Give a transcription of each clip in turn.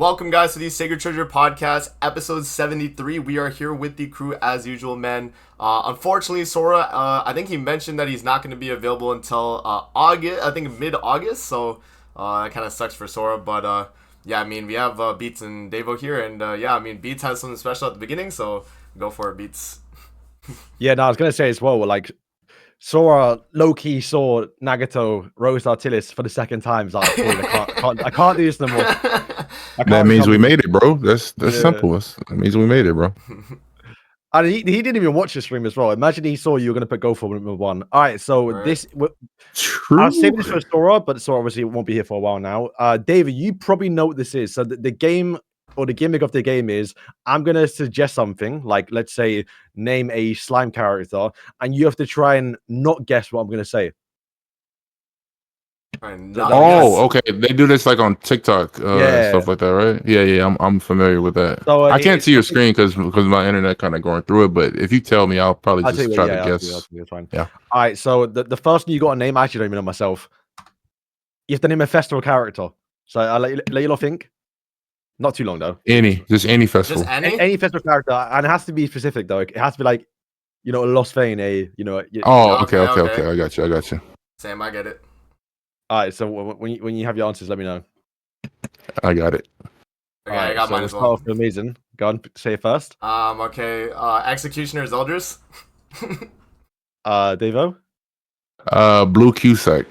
Welcome, guys, to the Sacred Treasure Podcast, episode 73. We are here with the crew as usual, man. Unfortunately, Sora, I think he mentioned that he's not going to be available until August, I think mid-August, so that kind of sucks for Sora, but yeah, I mean, we have Beats and Davo here, and yeah, I mean, Beats has something special at the beginning, so go for it, Beats. Yeah, no, I was going to say as well, like, Sora low-key saw Nagato roast Artilis for the second time. It's like, I can't do this no more. That means we made it, bro. That's simple. That means we made it, bro. And he didn't even watch the stream as well. Imagine he saw you were going to put Go for number one. All right, so I'll save this for Sora, but Sora obviously won't be here for a while now. David, you probably know what this is. So the game or the gimmick of the game is I'm going to suggest something, like let's say name a slime character, and you have to try and not guess what I'm going to say. Okay. They do this like on TikTok, stuff like that, right? Yeah. I'm familiar with that. So, I can't see your screen because my internet kind of going through it. But if you tell me, I'll probably just try to guess. That's fine. Yeah. All right. So the first one you got to name, I actually don't even know myself. You have to name a festival character. So I'll let you lot think. Not too long though. Just any festival. Just any? Any festival character, and it has to be specific though. It has to be like, a Lost Fane, Okay. I got you. Sam, I get it. All right, so when you have your answers, let me know. I got it. Okay, I got mine as well. Amazing. Go on, say it first. Okay. Executioner's Elders. Devo. Blue Cusack.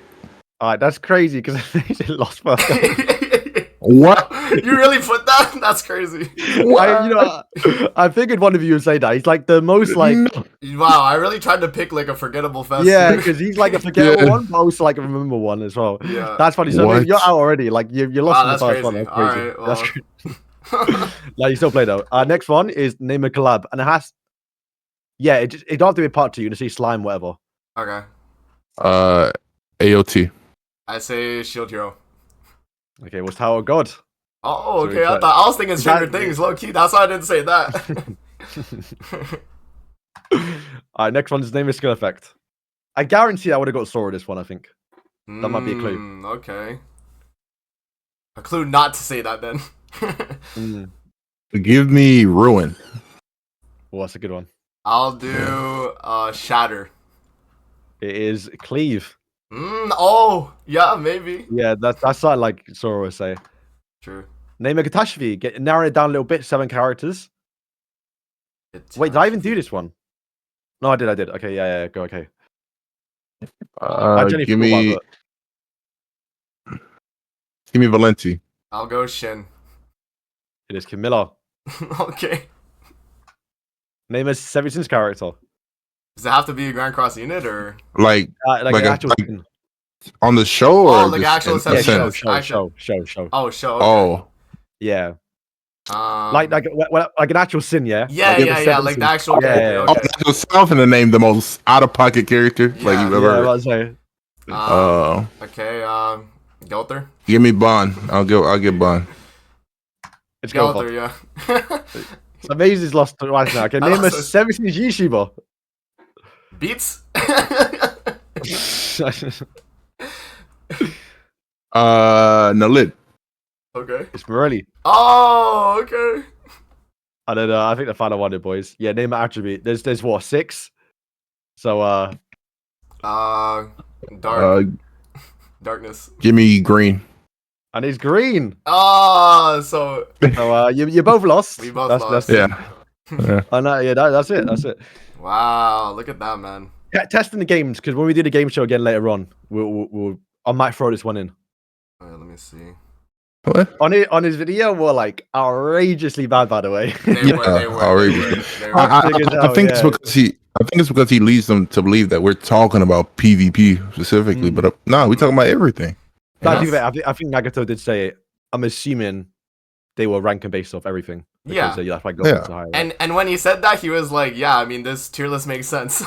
All right, that's crazy because they lost first. What? You really put that? That's crazy. I figured one of you would say that. He's like the most like. Wow, I really tried to pick like a forgettable festival. Yeah, because he's like a forgettable one, but also like a rememberable one as well. Yeah, that's funny. So you're out already. Like you lost in the first one. That's crazy. All right, well. That's crazy. No, you still play though. Next one is name a collab, and it has. Yeah, it don't have to be part 2. You can see slime, whatever. Okay. AOT. I say Shield Hero. Okay, what's Tower of God? Oh, okay. I was thinking Stranger Things, low key. That's why I didn't say that. All right, next one's name is Skill Effect. I guarantee I would have got Sora this one. I think that might be a clue. Okay, a clue not to say that then. Give me Ruin. Oh, that's a good one. I'll do Shatter. It is Cleave. Oh, yeah, maybe. Yeah, that's something like Sora would say. True. Name a catastrophe. Narrow it down a little bit. 7 characters. Wait, did I even do this one? No, I did. Okay, yeah, go. Okay. Give me Valenti. I'll go Shin. It is Camilla. Okay. Name a 17 character. Does it have to be a Grand Cross unit or like an actual on the show or like actual show? Oh, show. Okay. Oh, yeah. Like an actual sin, yeah. Yeah, like the actual. Yeah. Okay. Oh, that's yourself in the name the most out of pocket character like you've ever heard. Okay. Gelther. Give me Bond. I'll get Bond. It's Gelther, yeah. So Maze's lost right now. Okay, name a 17 YouTuber. Beats. Nalid. Okay. It's Merlin. Oh, okay. I don't know. I think the final one, boys. Yeah, name an attribute. There's what, 6? So darkness. Give me green. And it's green. So you both lost. We both lost. Yeah. That's it. Wow, look at that, man. Yeah, testing the games because when we do the game show again later on, I might throw this one in. Let me see. What? On his video, we're like outrageously bad, by the way. They were outrageous. I think it's because he leads them to believe that we're talking about PvP specifically, but no, we're talking about everything. I think Nagato did say it. I'm assuming they were ranking based off everything. Because, that's why so high, right? And when he said that, he was like, "Yeah, I mean, this tier list makes sense."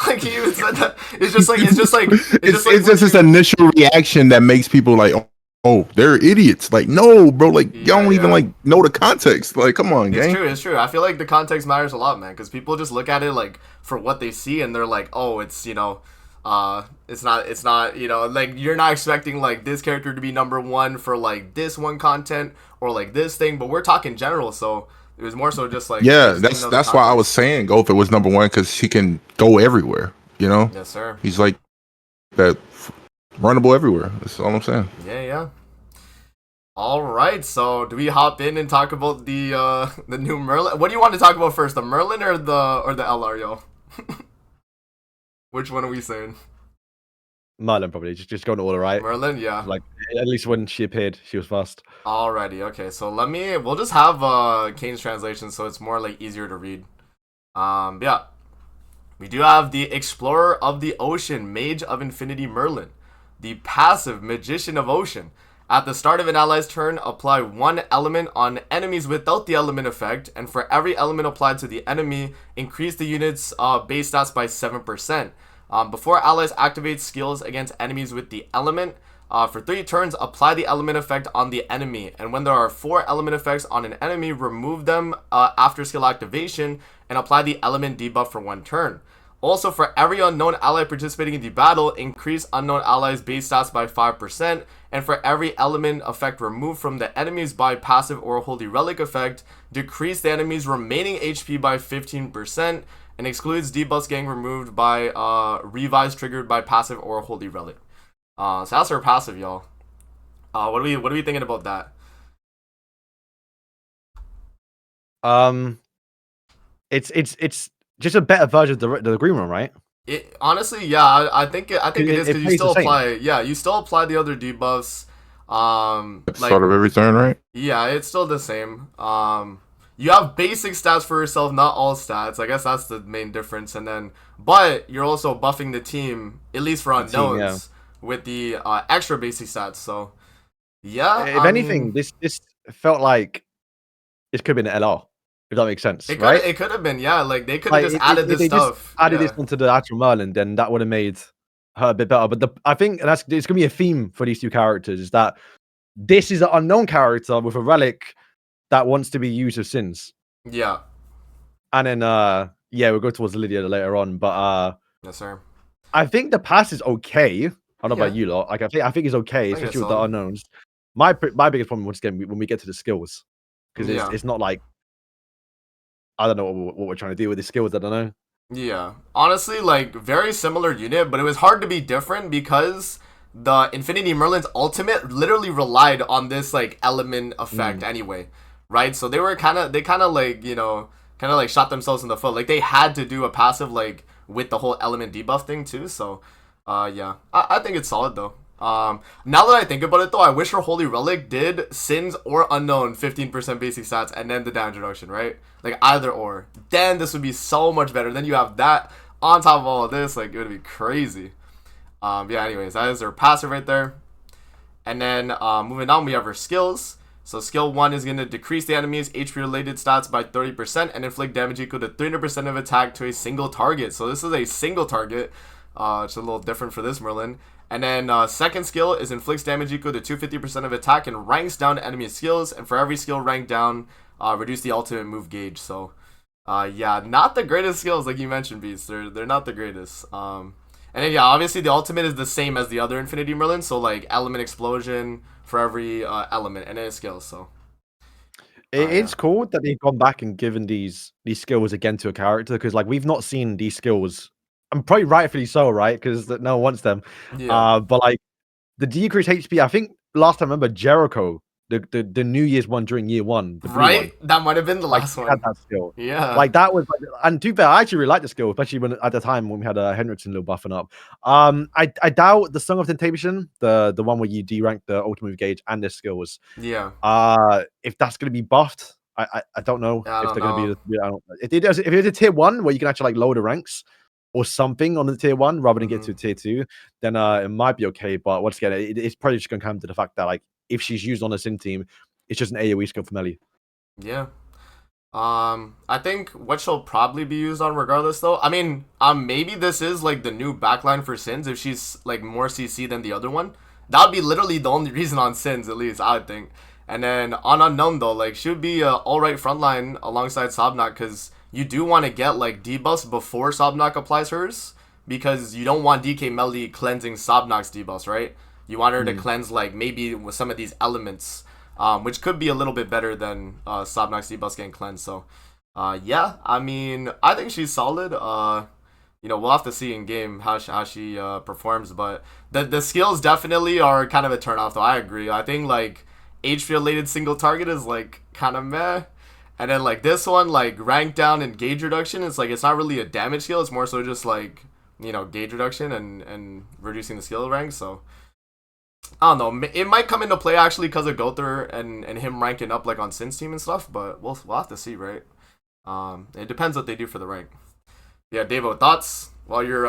Like he even said that. It's just this initial reaction that makes people like, oh, they're idiots. Like, no, bro. Like, y'all don't even like know the context. Like, come on, gang. It's true. I feel like the context matters a lot, man. Because people just look at it like for what they see, and they're like, oh, it's It's not, you know, like you're not expecting like this character to be number one for like this one content or like this thing, but we're talking general, so it was more so just like that's why I was saying Gother was number one, because he can go everywhere, you know. Yes, sir. He's like that runnable everywhere. That's all I'm saying. Yeah. All right, so do we hop in and talk about the new Merlin? What do you want to talk about first, the Merlin or the LR, yo? Which one are we saying? Merlin, probably. Just going to order, right? Merlin, yeah. Like, at least when she appeared, she was fast. Alrighty, okay. So we'll just have Kane's translation so it's more like easier to read. Yeah. We do have the Explorer of the Ocean, Mage of Infinity Merlin. The passive Magician of Ocean. At the start of an ally's turn, apply one element on enemies without the element effect, and for every element applied to the enemy, increase the unit's base stats by 7%. Before allies activate skills against enemies with the element, for 3 turns, apply the element effect on the enemy, and when there are 4 element effects on an enemy, remove them after skill activation, and apply the element debuff for 1 turn. Also, for every unknown ally participating in the battle, increase unknown allies' base stats by 5%, and for every element effect removed from the enemies by passive or holy relic effect, decrease the enemy's remaining HP by 15%, and excludes debuffs getting removed by revise triggered by passive or holy relic. So that's her passive, y'all. What are we thinking about that? It's just a better version of the green one, right? It honestly, yeah, I think it is, because you still apply the other debuffs. Start of every turn, right? Yeah, it's still the same. You have basic stats for yourself, not all stats. I guess that's the main difference. And then, but you're also buffing the team, at least for unknowns, with the extra basic stats. So, yeah. If anything, this felt like this could have been an LR. If that makes sense, right? It could have been, yeah. Like they could have just added this stuff. Added this onto the actual Merlin, then that would have made her a bit better. But I think it's gonna be a theme for these 2 characters, is that this is an unknown character with a relic that wants to be used with sins. Yeah. And then we'll go towards Lydia later on. But yes, sir. I think the pass is okay. I don't know about you lot. Like I think it's okay, especially with the unknowns. My biggest problem once again when we get to the skills, because it's not like, I don't know what we're trying to do with the skills. I don't know. Yeah, honestly, like very similar unit, but it was hard to be different because the Infinity Merlin's ultimate literally relied on this like element effect anyway, right? So they kind of like, you know, shot themselves in the foot. Like they had to do a passive like with the whole element debuff thing too. So, yeah, I think it's solid though. Now that I think about it though, I wish her Holy Relic did Sins or Unknown 15% basic stats and then the damage reduction, right? Like either or. Then this would be so much better. Then you have that on top of all of this, like it would be crazy. Yeah, anyways, that is her passive right there. And then moving on, we have her skills. So skill 1 is going to decrease the enemy's HP related stats by 30% and inflict damage equal to 300% of attack to a single target. So this is a single target. It's a little different for this Merlin. And then second skill is inflicts damage equal to 250% of attack and ranks down enemy skills. And for every skill ranked down, reduce the ultimate move gauge. So yeah, not the greatest skills like you mentioned, Beast. They're not the greatest. And then yeah, obviously the ultimate is the same as the other Infinity Merlin. So like element explosion for every element and then skills. So it's cool that they've gone back and given these skills again to a character, because like we've not seen these skills. I'm probably rightfully so, right? Because no one wants them. Yeah. But like the decreased HP, I think last time I remember Jericho, the New Year's one during year 1, right? One, that might have been the last one. Had that skill. Yeah, like that was. Like, and to be fair, I actually really liked the skill, especially when at the time when we had a Hendrickson little buffing up. I doubt the Song of Temptation, the one where you derank the ultimate gauge and the skills. Yeah. If that's gonna be buffed, I don't know if they're gonna be. I don't know. If it is a tier 1 where you can actually like lower the ranks or something on the tier 1 rather than get to tier 2, then it might be okay. But once again, it's probably just gonna come to the fact that like if she's used on a Sin team, it's just an AoE skill for Melly. Yeah. I think what she'll probably be used on regardless though. I mean, maybe this is like the new backline for Sins if she's like more CC than the other one. That would be literally the only reason on Sins, at least I would think. And then on Unknown though, like she would be alright frontline alongside Sobnak, because you do want to get like debuffs before Sobnak applies hers, because you don't want DK Melly cleansing Sobnox debuffs, right? You want her to cleanse like maybe with some of these elements, which could be a little bit better than Sobnox debuffs getting cleansed. So, yeah, I mean, I think she's solid. We'll have to see in game how she performs, but the skills definitely are kind of a turnoff, though. I agree. I think like HP related single target is like kind of meh, and then like this one, like rank down and gauge reduction, it's like it's not really a damage skill. It's more so just like gauge reduction and reducing the skill rank. So I don't know. It might come into play actually because of Gother and him ranking up like on Sin's team and stuff, but we'll have to see, right? It depends what they do for the rank. Yeah, Davo, thoughts while you're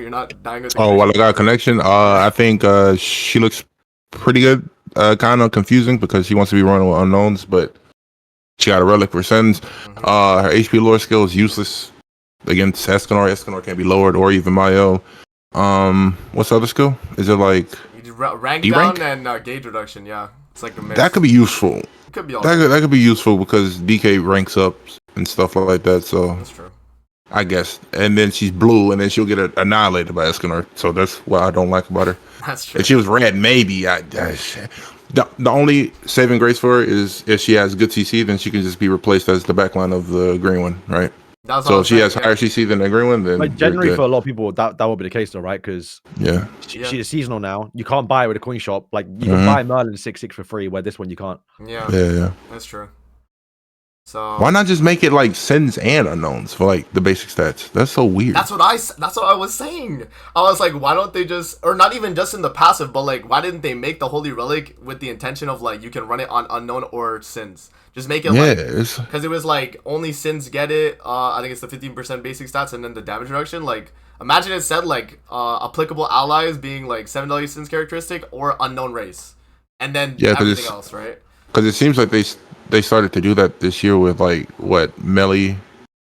not dying with the connection? While I got a connection, I think she looks pretty good. Kind of confusing because she wants to be running with unknowns, but she got a relic for Sens. Her HP lore skill is useless against Escanor. Escanor can't be lowered or even Mayo. What's the other skill? Is it like rank down and gauge reduction? Yeah, it's like a mix. That could be useful. It could be that could be useful because DK ranks up and stuff like that. So that's true. I guess, and then she's blue, and then she'll get annihilated by Escanor. So that's what I don't like about her. That's true. If she was red, maybe the only saving grace for her is if she has good CC, then she can just be replaced as the backline of the green one, right? So if she has higher CC than the green one, then like generally for a lot of people that will be the case though, right? Because she's seasonal now. You can't buy it with a coin shop. Like you can buy Merlin 6/6 for free, where this one you can't. Yeah. That's true. So why not just make it like Sens and unknowns for like the basic stats? That's so weird. That's what I was saying. I was like, why don't they just, or not even just in the passive, but like, why didn't they make the Holy Relic with the intention of like you can run it on unknown or Sins? Just make it because it was like only Sins get it. I think it's the 15% basic stats and then the damage reduction. Like imagine it said like applicable allies being like $7 Sins characteristic or unknown race, and then everything else, right? Because it seems like they started to do that this year with like Melly.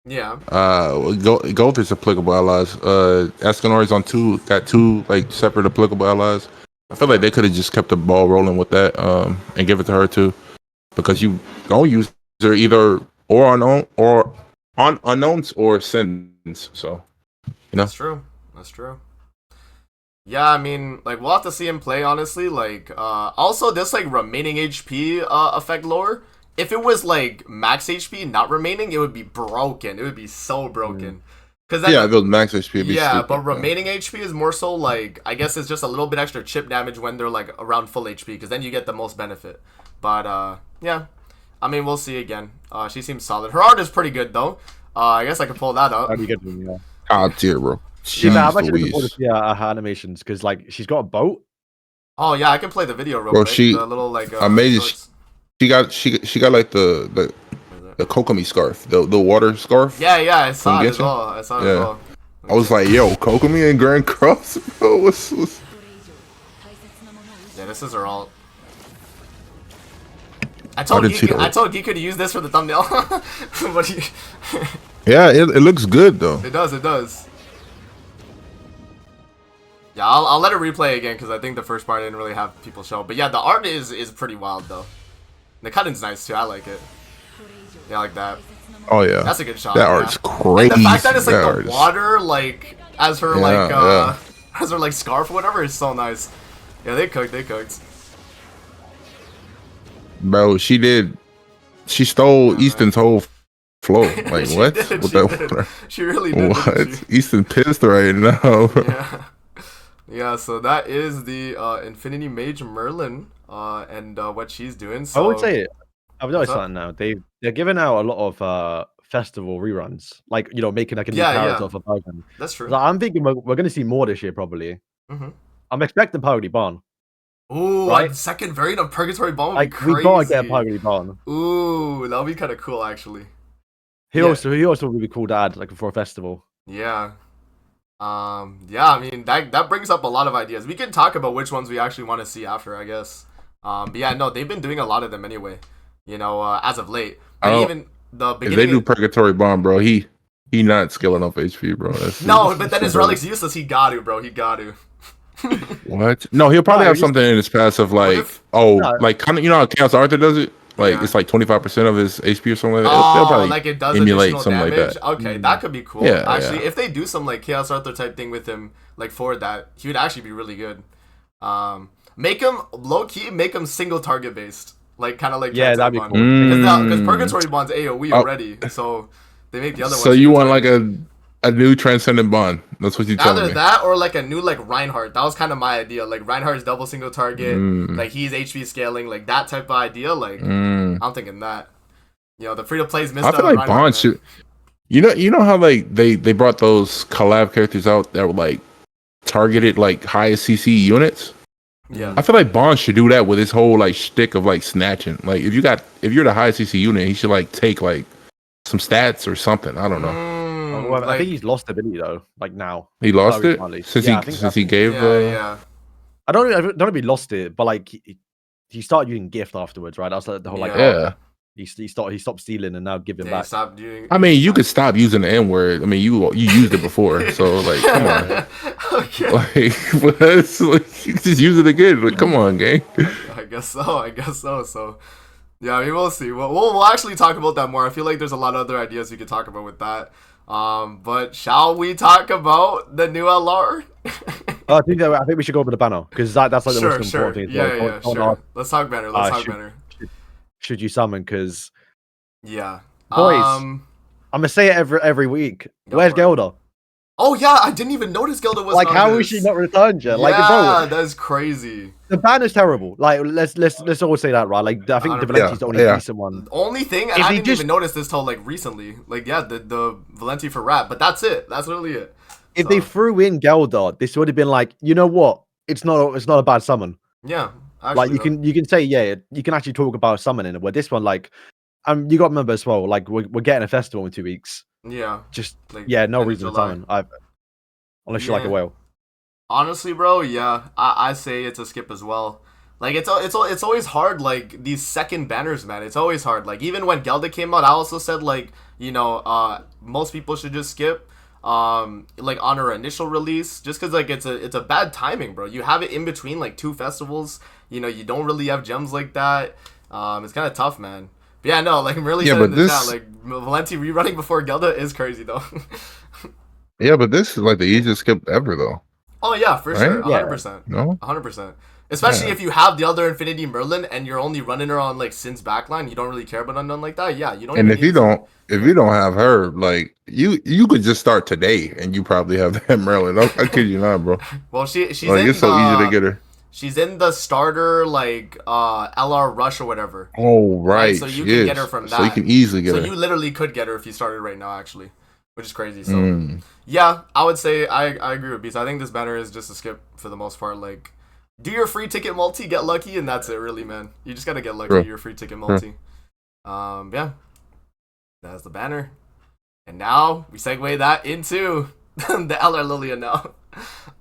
Yeah. Gother's applicable allies. Escanor's on got two like separate applicable allies. I feel like they could have just kept the ball rolling with that and give it to her too, because you gonna use her either or unknown or on unknowns or Sins. So that's true. Yeah, I mean, like we'll have to see him play. Honestly, like also this like remaining HP effect lore. If it was like max HP not remaining, it would be broken. It would be so broken. If it was max HP. It'd be stupid, but remaining HP is more so like I guess it's just a little bit extra chip damage when they're like around full HP, because then you get the most benefit. But yeah, I mean we'll see again. She seems solid. Her art is pretty good though. I guess I could pull that up. That'd be good. Yeah. Top tier, bro. I'm actually looking forward to see her animations because like she's got a boat. Oh yeah, I can play the video real quick. The little like amazing. She got like the Kokomi scarf, the water scarf. Yeah, I saw it as well. I was like, yo, Kokomi and Grand Cross, bro. What's... Yeah, this is her ult. I told Geeko to use this for the thumbnail. Yeah, it looks good though. It does. Yeah, I'll let it replay again because I think the first part didn't really have people show. But yeah, the art is pretty wild though. The cutting's nice too. I like it. Yeah, like that. Oh yeah, that's a good shot. That art's crazy. And the fact that it's like the water, like as her as her like scarf or whatever, is so nice. Yeah, they cooked. Bro, she stole Easton's whole flow. Like what? She really did. What? Easton pissed right now. Yeah. So that is the Infinity Mage Merlin. And what she's doing. So I would say I've noticed something now. They're giving out a lot of festival reruns, like making like a new character for Pokemon. That's true. So I'm thinking we're going to see more this year probably. I'm expecting Pokemon Barn. Ooh, right? Second variant of Purgatory Barn would be crazy. We gotta get a Pokemon Barn. Ooh, that would be kind of cool actually. He also would be cool to add like for a festival. Yeah. I mean that brings up a lot of ideas. We can talk about which ones we actually want to see after, I guess. But yeah, no, they've been doing a lot of them anyway. As of late. And even the beginning. If they do Purgatory Bomb, bro, he not scaling up HP, bro. But then his relic's useless. He got to, bro. He got to. What? No, he'll probably have something in his passive, like like kind of how Chaos Arthur does it. Like it's like 25% of his HP or something like that. Oh, They'll probably like it does emulate additional something damage. like that. Okay, that could be cool. Yeah, Actually, yeah. if they do some like Chaos Arthur type thing with him, like for that, he would actually be really good. Make him low key, make him single target based, like kind of like Yeah, that'd be Bond. cool. Because Purgatory Bond's AOE already, so they make the other one. So you want target. like a new Transcendent Bond? That's what you're telling Either me. that or like a new like Reinhardt. That was kind of my idea. Like Reinhardt's double single target, like he's HP scaling, like that type of idea. Like I'm thinking that. You know, the free to plays missed out. I feel like Bond should. You know how like they brought those collab characters out that were like targeted like highest CC units. Yeah, I feel like Bond should do that with his whole like shtick of like snatching. Like if you're the highest CC unit, he should like take like some stats or something. I don't know. Well, I think he's lost ability though. Like now, He lost it since he gave. yeah. I don't know if he lost it, but like he started using gift afterwards, right? That's like the whole like he stopped stealing and now giving back. Stopped doing. I mean, you could stop using the N word. I mean, you used it before, so like, come on. Okay. Like, like, you can just use it again. Like, come on, gang. I guess so. So, yeah, I mean, we'll see. We'll actually talk about that more. I feel like there's a lot of other ideas we could talk about with that. But shall we talk about the new LR? I think we should go over the banner because that's like the most important thing. Yeah, sure. Let's talk banner. Should you summon? Because yeah, boys, I'm gonna say it every week. Where's Gelda? Oh yeah, I didn't even notice Gelda was like. How is she not returned yet? Like, yeah, that's crazy. The banner's terrible. Like, let's all say that, right? Like, I think the Valenti's the only decent one. The only thing, and I didn't even notice this till like recently. Like, yeah, the Valenti for rap, but that's it. That's literally it. If they threw in Gelda, this would have been like, you know what? It's not a bad summon. Yeah, actually, like you can say you can actually talk about summoning it. Where this one, like, you got to remember as well, like we're getting a festival in 2 weeks. Yeah, just like, no reason to summon. Unless you're like a whale. Honestly, bro, yeah, I say it's a skip as well. Like it's always hard. Like these second banners, man, it's always hard. Like even when Gelda came out, I also said like most people should just skip. Like on her initial release, just because like it's a bad timing, bro. You have it in between like 2 festivals. You don't really have gems like that. It's kind of tough, man. But yeah, no, like I'm really saying in the chat, like Valenti rerunning before Gelda is crazy though. Yeah, but this is like the easiest skip ever though. Oh yeah, for sure, 100%. No, 100%. Especially if you have the other Infinity Merlin and you're only running her on like Sin's backline, you don't really care about none like that. Yeah, you don't. And if you don't have her, like you could just start today and you probably have that Merlin. I kid you not, bro. Well, she's like, it's so easy to get her. She's in the starter like LR Rush or whatever. Oh right, so you can get her from that. So you can easily get her. So you literally could get her if you started right now, actually, which is crazy. So yeah, I would say I agree with Beast. I think this banner is just a skip for the most part. Like, do your free ticket multi, get lucky, and that's it, really, man. You just gotta get lucky. Your free ticket multi. Yeah, that's the banner. And now we segue that into the LR Lilia now.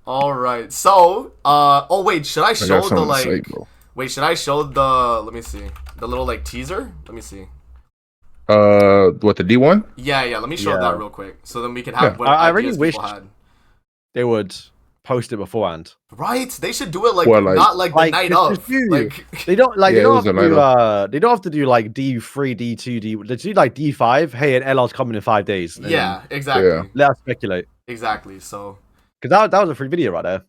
All right. So, oh wait, should I show the like? Should I show the? Let me see. The little like teaser. Let me see. What, the D1? Yeah. Let me show that real quick, so then we can have. What I really wish they would post it beforehand. Right? They should do it not like the night of. Like they don't like they don't have to do like D3, D2, D. They do like D5. Hey, and LR's coming in 5 days. Yeah, exactly. Yeah. Let us speculate. Exactly. So. Because that was a free video right there.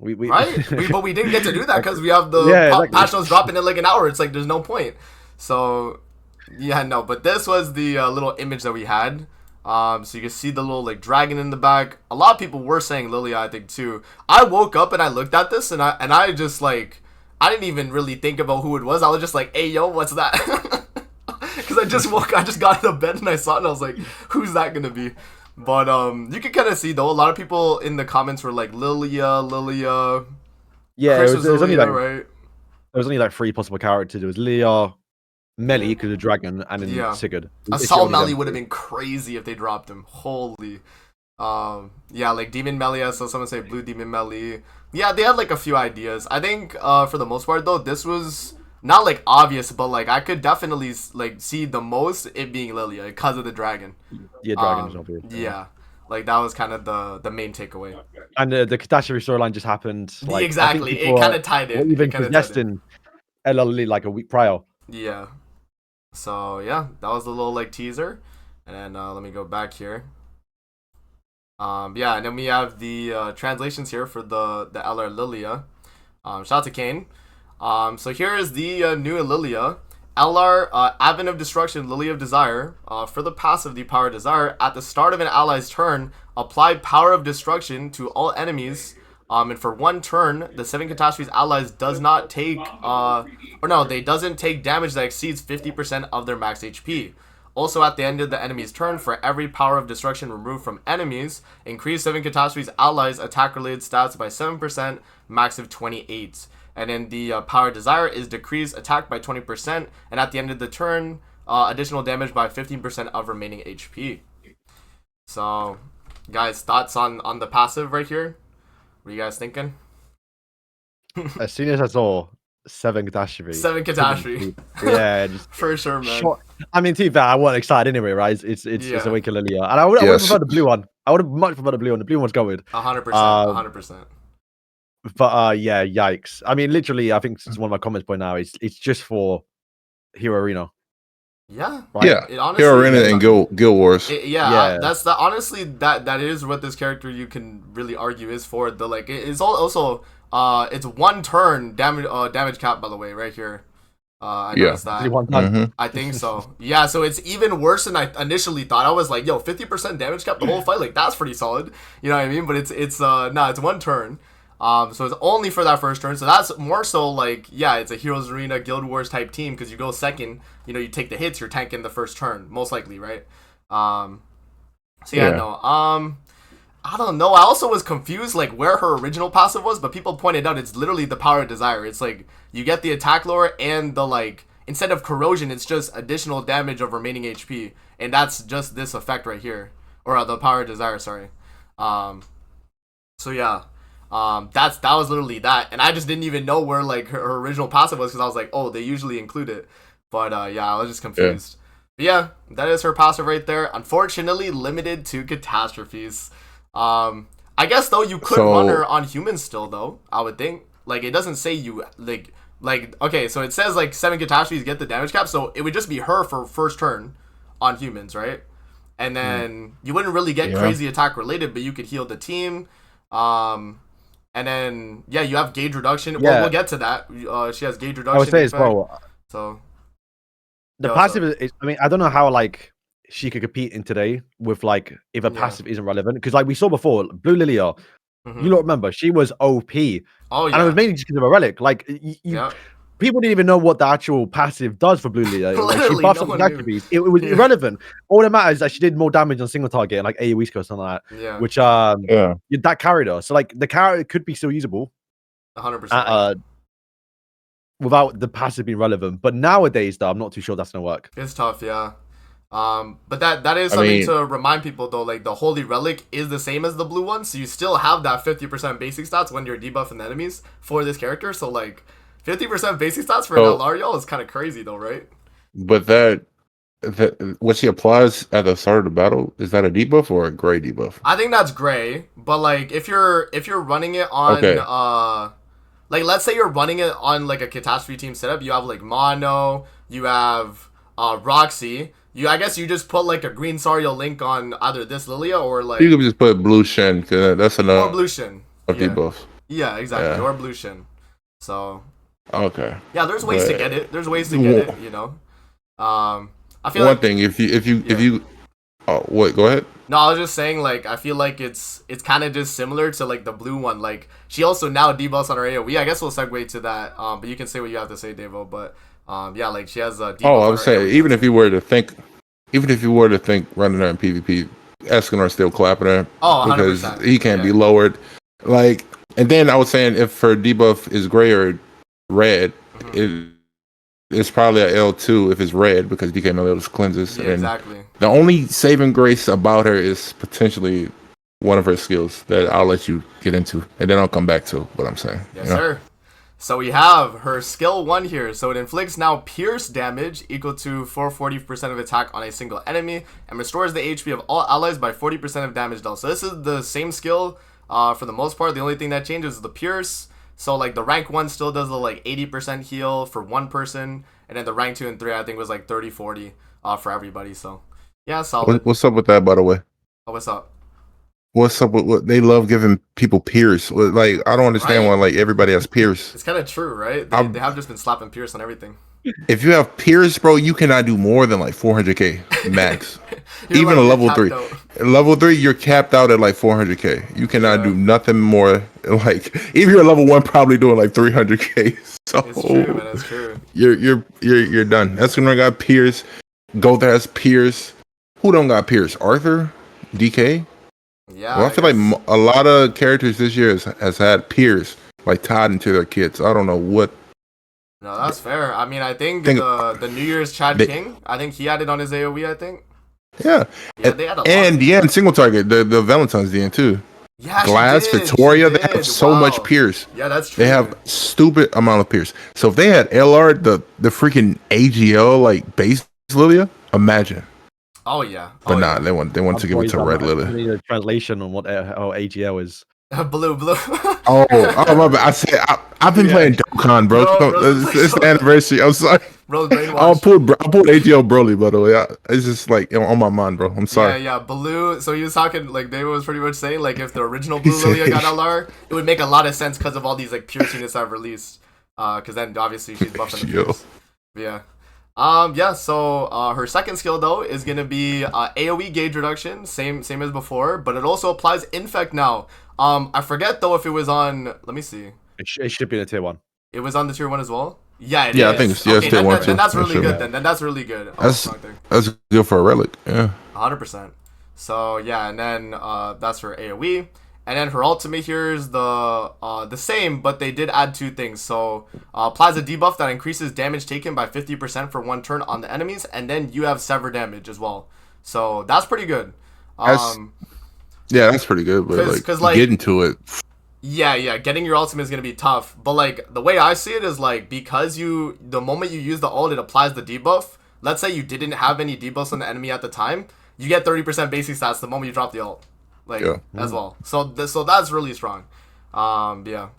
But we didn't get to do that because we have the patch notes dropping in like an hour. It's like there's no point. So yeah, no. But this was the little image that we had. So you can see the little like dragon in the back. A lot of people were saying Lilia, I think too. I woke up and I looked at this and I just like I didn't even really think about who it was. I was just like, hey yo, what's that? Because I just got out of bed and I saw it and I was like, who's that gonna be? But you can kind of see though, a lot of people in the comments were like Lilia. Yeah, Chris it was only like right. There was only like 3 possible characters. It was Lilia, Melly because of dragon, and then Sigurd. Assault Melly would have been crazy if they dropped him. Holy. Yeah, like Demon Melly. I saw someone say Blue Demon Melly. Yeah, they had like a few ideas. I think for the most part though, this was not like obvious, but like I could definitely like see the most it being Lilia because of the dragon. Yeah, dragon is obvious. Yeah, like that was kind of the main takeaway. And the catastrophe storyline just happened. Like, exactly, it kind of tied in. Even suggesting LR Lilia like a week prior. Yeah. So yeah, that was the little like teaser, and then let me go back here. Yeah, and then we have the translations here for the LR Lilia. Shout out to Kane. So here is the new Lilia. LR, Advent of Destruction, Lily of Desire. For the passive, the Power of Desire. At the start of an ally's turn, apply Power of Destruction to all enemies. And for one turn, the 7 Catastrophes allies does not take, they doesn't take damage that exceeds 50% of their max HP. Also, at the end of the enemy's turn, for every Power of Destruction removed from enemies, increase 7 Catastrophes allies attack-related stats by 7%, max of 28. And then the Power Desire is decrease attack by 20%, and at the end of the turn, additional damage by 15% of remaining HP. So, guys, thoughts on the passive right here? What are you guys thinking? As soon as I saw 7 catastrophe. 7 catastrophe. Yeah, just for sure, man. I mean, to be fair, I wasn't excited anyway, right? It's a weak Lilia. And I would have preferred the blue one. I would have much preferred the blue one. The blue one's going. 100%. 100%. But yeah, yikes. I mean, literally, I think it's one of my comments by now. It's just for Hero Arena. Yeah. Right? Yeah. It honestly, Hero Arena and Guild Wars. That's the honestly that is what this character you can really argue is for. The like it's also it's 1 turn damage cap, by the way, right here. I noticed that. Mm-hmm. I think so. Yeah, so it's even worse than I initially thought. I was like, yo, 50% damage cap the whole fight, like that's pretty solid. You know what I mean? But it's 1 turn. So it's only for that first turn. So that's more so like, yeah, it's a Heroes Arena Guild Wars type team because you go second, you take the hits, you're tanking the first turn, most likely, right? I don't know. I also was confused like where her original passive was, but people pointed out it's literally the Power of Desire. It's like you get the attack lower and the like instead of corrosion, it's just additional damage of remaining HP, and that's just this effect right here, or the Power of Desire. Sorry. So yeah. That was literally that, and I just didn't even know where like her original passive was because I was like, oh, they usually include it, but yeah, I was just confused. But yeah, that is her passive right there. Unfortunately, limited to catastrophes. I guess though you could run her on humans still though. I would think like it doesn't say you like okay, so it says like 7 catastrophes get the damage cap, so it would just be her for first turn on humans, right? And then you wouldn't really get crazy attack related, but you could heal the team. And then, yeah, you have gauge reduction. Yeah. We'll get to that. She has gauge reduction. I would say as well. So the passive is, I mean, I don't know how like she could compete in today with like if a passive isn't relevant because like we saw before, Blue Lilia. You don't remember she was OP. Oh yeah, and it was mainly just because of a relic. Like people didn't even know what the actual passive does for Blue Lilia. Like, she buffs up attributes. It was irrelevant. All that matters is that she did more damage on single target and like AoE score or something like that. Yeah. Which that carried her. So like the character could be still usable. 100%. Without the passive being relevant. But nowadays though, I'm not too sure that's gonna work. It's tough, yeah. But that is something to remind people though, like the Holy Relic is the same as the blue one, so you still have that 50% basic stats when you're debuffing the enemies for this character. So like 50% basic stats for an LR, y'all, is kind of crazy though, right? But that what she applies at the start of the battle, is that a debuff or a gray debuff? I think that's gray, but like if you're running it on like let's say you're running it on like a catastrophe team setup, you have like Mono, you have Roxy. I guess you just put like a green Sariel link on either this Lilia or like you could just put blue Shen because that's enough. Or blue Shen. Debuff. Yeah, exactly. Yeah. Or blue Shen. So okay. Yeah, there's ways to get it. There's ways to get it, I feel one thing if you wait, go ahead. No, I was just saying like I feel like it's kind of just similar to like the blue one. Like she also now debuffs on her AoE. I guess we'll segue to that. But you can say what you have to say, Davo. But yeah, like she has a debuff. I was saying even if you were to think running her in PvP, Escanor still clapping her. Oh, 100%. Because he can't be lowered. Like, and then I was saying if her debuff is gray or red, it's probably a L2 if it's red because DK Meliodas cleanses. Yeah, exactly. The only saving grace about her is potentially one of her skills that I'll let you get into, and then I'll come back to what I'm saying. Yes, sir. So we have her skill 1 here. So it inflicts now pierce damage equal to 440% of attack on a single enemy and restores the HP of all allies by 40% of damage dealt. So this is the same skill for the most part. The only thing that changes is the pierce. So like the rank 1 still does the like 80% heal for one person, and then the rank 2 and 3 I think was like 30-40 for everybody. So yeah, solid. What's up with that, by the way? Oh, what's up? What's up with what they love giving people Pierce? Like, I don't understand why like everybody has Pierce. It's kind of true, right? They have just been slapping Pierce on everything. If you have Pierce, bro, you cannot do more than like 400k max. Even like, a level 3. Level 3, you're capped out at like 400k. You cannot do nothing more. Like, if you're a level 1, probably doing like 300k. So it's true, man. It's true. You're done. That's when I got Pierce. Gother has Pierce. Who don't got Pierce? Arthur, DK. Yeah. Well, I feel like a lot of characters this year has had Pierce like tied into their kits. I don't know what. No, that's fair. I mean, I think the New Year's Chad King, I think he had it on his AoE, I think. Yeah. They had a lot. And DN single target, the Valentine's DN too. Yeah, Glass, Victoria, they have so much Pierce. Yeah, that's true. They have stupid amount of Pierce. So if they had LR, the freaking AGL like base Lilia, imagine. Oh yeah. But they want to give it to Red Lilia. I need a translation on what AGL is. Blue. Oh my bad. I said I've been playing Dokkan, bro. It's the anniversary. I'm sorry. Bro, I pulled AGL Broly, by the way. It's just like on my mind, bro. I'm sorry. Yeah. Blue. So he was talking like David was pretty much saying like if the original Blue Lilia got LR, it would make a lot of sense because of all these like Pierce units I've released. Because then obviously she's buffing the Pierce. Yeah. So her second skill though is gonna be AoE gauge reduction, same as before, but it also applies infect now. I forget though if it was on. Let me see. It should be in a tier 1. It was on the tier 1 as well. Yeah, it is. I think it's tier 1 too. Then that's really good. Then that's really good. That's good for a relic. Yeah. 100%. So yeah, and then that's her AoE. And then her ultimate here is the same, but they did add 2 things. So applies a debuff that increases damage taken by 50% for 1 turn on the enemies, and then you have sever damage as well. So that's pretty good. That's pretty good, but like getting to it. Yeah, getting your ultimate is gonna be tough. But like the way I see it is like because the moment you use the ult, it applies the debuff. Let's say you didn't have any debuffs on the enemy at the time, you get 30% basic stats the moment you drop the ult. As well. So that's really strong. Yeah.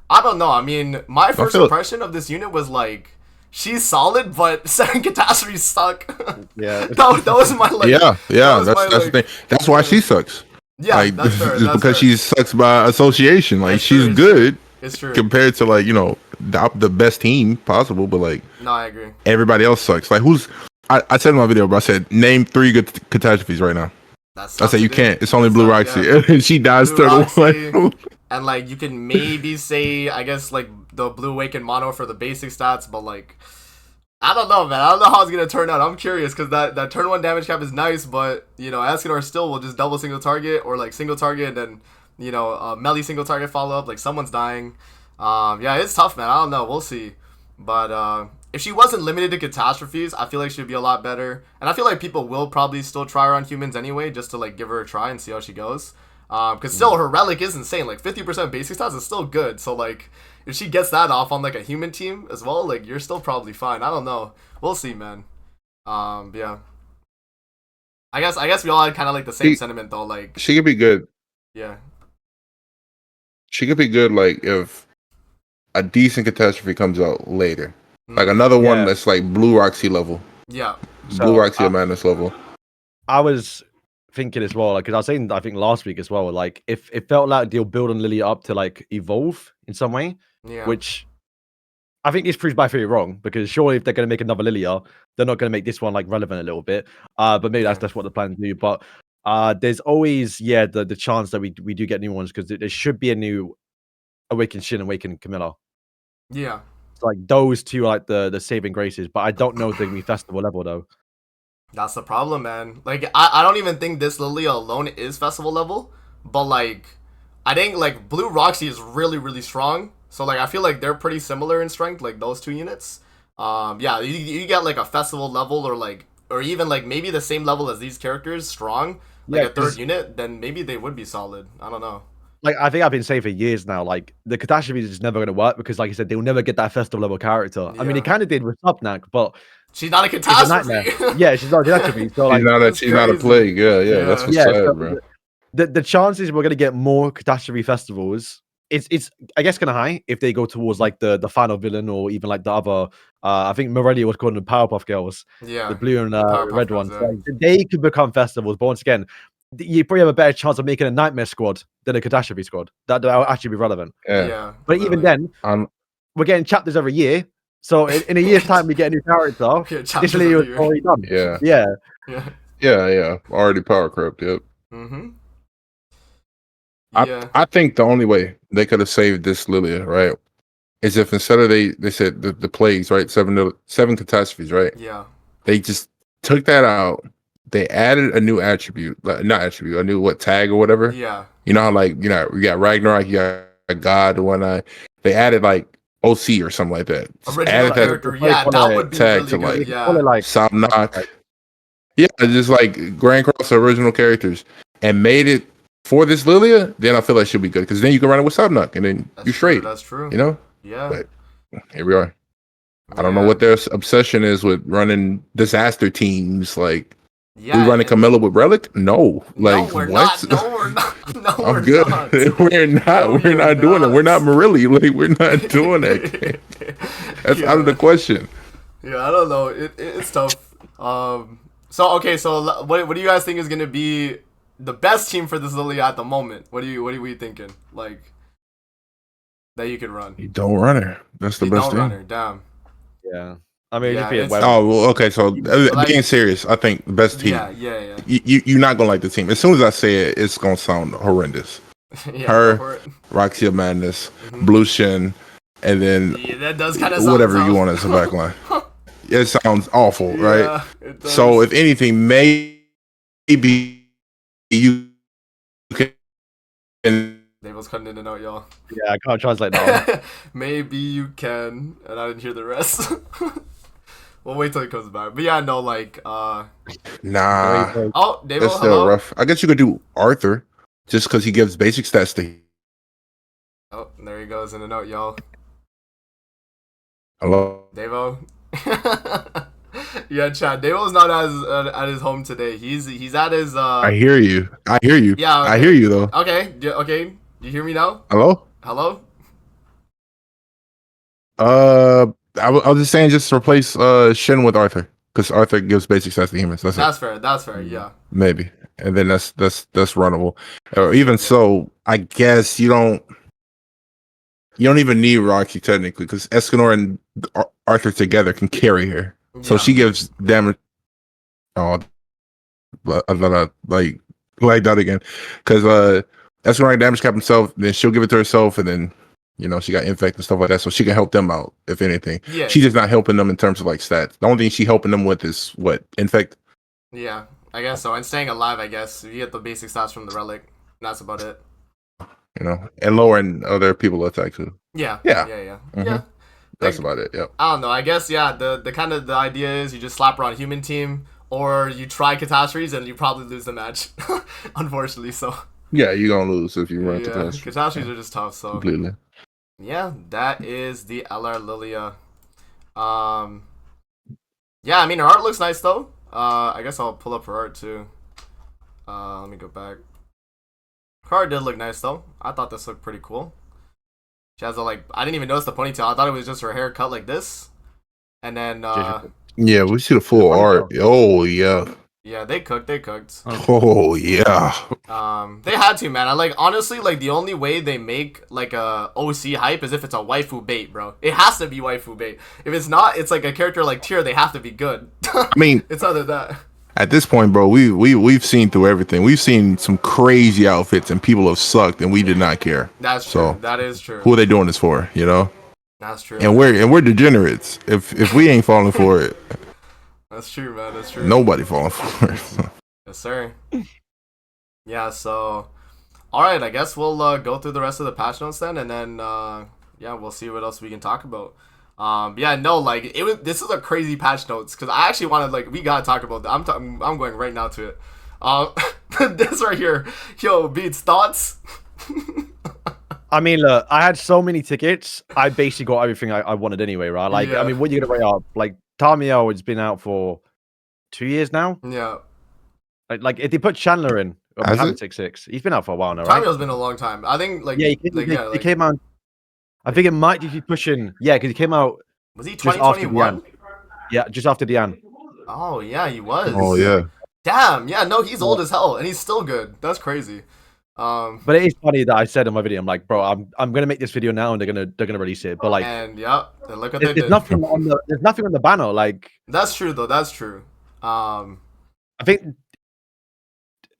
I don't know. I mean, my first impression of this unit was like she's solid, but certain catastrophes suck. Yeah. that was my like. Yeah. That's the thing. That's why she sucks. Yeah, like, that's fair. Just because she sucks by association. Like she's good. It's true. Compared to like the best team possible, but like no, I agree. Everybody else sucks. Like I said in my video, bro. I said name 3 good catastrophes right now. I said you can't. It's only Blue Roxy, and she dies turn 1. And like you can maybe say, I guess like the Blue Awakened Mono for the basic stats, but like I don't know, man. I don't know how it's gonna turn out. I'm curious because that turn 1 damage cap is nice, but Escanor still will just double single target or like single target and then melee single target follow up. Like someone's dying. Yeah, it's tough, man. I don't know. We'll see. But if she wasn't limited to catastrophes, I feel like she'd be a lot better. And I feel like people will probably still try her on humans anyway, just to like give her a try and see how she goes. Because still her relic is insane. Like 50% basic stats is still good. So like if she gets that off on like a human team as well, like you're still probably fine. I don't know. We'll see, man. Yeah. I guess we all had kind of like the same sentiment though. Like she could be good. Yeah. She could be good like if a decent catastrophe comes out later. Like another one that's like Blue Roxy level. Yeah. Blue Roxy or Madness level. I was thinking as well, like, because I was saying, I think last week as well, like, if it felt like they'll build on Lilia up to like evolve in some way, which I think is proved by theory wrong, because surely if they're going to make another Lilia, they're not going to make this one like relevant a little bit. But maybe that's what the plan do. But there's always the chance that we do get new ones, because there should be a new Awakened Shin, Awakened Camilla. Yeah. Like those two are like the saving graces, but I don't know if they're gonna be festival level though. That's the problem, man. Like I don't even think this Lilia alone is festival level, but like I think like Blue Roxy is really, really strong. So like I feel like they're pretty similar in strength, like those 2 units. Yeah, you get like a festival level or even like maybe the same level as these characters, strong, like a 3rd unit, then maybe they would be solid. I don't know. Like I think I've been saying for years now, like the catastrophe is just never gonna work because, like you said, they'll never get that festival level character. Yeah. I mean, it kind of did with Subnak, but she's not a catastrophe. Yeah, she's not a catastrophe. So like, she's not a plague. Yeah. That's what's sad, bro. The chances we're gonna get more catastrophe festivals it's I guess kind of high if they go towards like the final villain or even like the other. I think Morelli was called the Powerpuff Girls, Yeah. the blue and Powerpuff red Girls, ones. yeah. Like, they could become festivals, but once again, you probably have a better chance of making a Nightmare Squad than a Catastrophe Squad. That will actually be relevant. Yeah. But even then, we're getting chapters every year. So in a year's time, we get a new character. This Lilia was already done. Yeah. Already power corrupt. Yep. Mm-hmm. I think the only way they could have saved this Lilia, right, is if instead of they said the plagues, right, seven catastrophes, right? Yeah. They just took that out. They added a new attribute, a new tag or whatever. Yeah. You know how you got Ragnarok, you got God, and whatnot. They added like OC or something like that. Original character, that would be tag really to good. Yeah. Salnok. Yeah, just like Grand Cross original characters and made it for this Lilia, then I feel like she'll be good because then you can run it with Subnuk and then you're straight. That's true. You know? Yeah. But here we are. I don't know what their obsession is with running disaster teams. Like, we running Camilla with Relic? No. Like, we're what? Not. No, we're not. No, I'm good. We're not. We're not doing it. We're not Morelli. Like, we're not doing that. That's out of the question. Yeah, I don't know. It's tough. So what do you guys think is gonna be the best team for this Lilia at the moment? What are we thinking? Like, that you could run? You don't run her. That's the best thing. Don't run her. Damn. Yeah. I mean, okay. So being serious, I think the best team. Yeah. You're not gonna like the team. As soon as I say it, it's gonna sound horrendous. Her, Roxy of Madness, Blue Shin, and then that does kind of whatever you want as a backline. It sounds awful, right? It does. So if anything, maybe you can. Dave was cutting in and out, y'all. Yeah, I can't translate that. Maybe you can, and I didn't hear the rest. We'll wait till he comes back. But yeah, no, like, Nah. Oh, Dave, that's still rough. I guess you could do Arthur, just because he gives basic stats to. Oh, there he goes in and out, y'all. Hello, Davo. Yeah, Chad. Davo's not at his home today. He's at his. I hear you. Yeah, okay. I hear you though. Okay. Okay. You hear me now? Hello. I was just saying, just replace Shin with Arthur because Arthur gives basic stats to humans. That's fair. That's fair. Yeah. Maybe, and then that's runnable. Or even so, I guess you don't even need Roxy technically because Escanor and Arthur together can carry her. So she gives damage. Oh, I thought like that again because Escanor damage cap himself. Then she'll give it to herself, and then she got infect and stuff like that, so she can help them out if anything. Yeah. She's just not helping them in terms of like stats. The only thing she helping them with is what infect. Yeah, I guess so. And staying alive, I guess you get the basic stats from the relic. And that's about it. And lowering other people attack too. Yeah. Mm-hmm. Yeah. That's about it. Yep. I don't know. I guess the kind of the idea is you just slap her on human team, or you try catastrophes and you probably lose the match. Unfortunately, so. Yeah, you're gonna lose if you run catastrophes. Catastrophes are just tough. So. Completely. Yeah, that is the LR Lilia. Yeah, I mean her art looks nice though. I guess I'll pull up her art too. Let me go back. Her art did look nice though. I thought this looked pretty cool. She has I didn't even notice the ponytail. I thought it was just her hair cut like this. And then yeah, we see the full art. Oh yeah. Yeah, they cooked. Oh yeah. They had to, man. Honestly, the only way they make a OC hype is if it's a waifu bait, bro. It has to be waifu bait. If it's not, it's like a character like Tyr. They have to be good. I mean, it's other than that. At this point, bro, we've seen through everything. We've seen some crazy outfits, and people have sucked, and we did not care. That's true. So, that is true. Who are they doing this for? That's true. And we're degenerates. If we ain't falling for it. That's true, man. That's true. Nobody falling for it. Yes, sir. Yeah, so... Alright, I guess we'll go through the rest of the patch notes then, and then, we'll see what else we can talk about. This is a crazy patch notes, because I actually wanted, we gotta talk about that. I'm going right now to it. This right here. Yo, Beats, thoughts? I mean, look, I had so many tickets, I basically got everything I wanted anyway, right? I mean, what are you gonna rate up? Tamiyo has been out for 2 years now. Yeah. If they put Chandler in, Has having it? 6-6. He's been out for a while now, right? Tamio's been a long time. I think like Yeah, he came out. I think it might be pushing. Yeah, because he came out. Was he Just after the 2021? Yeah, just after the An. Oh yeah, he was. Oh yeah. Damn. Yeah. No, he's old as hell, and he's still good. That's crazy. But it is funny that I said in my video, I'm like, bro, I'm gonna make this video now, and they're gonna release it. But like, and yeah, look what they there's did. nothing on the banner. Like, That's true though. That's true. I think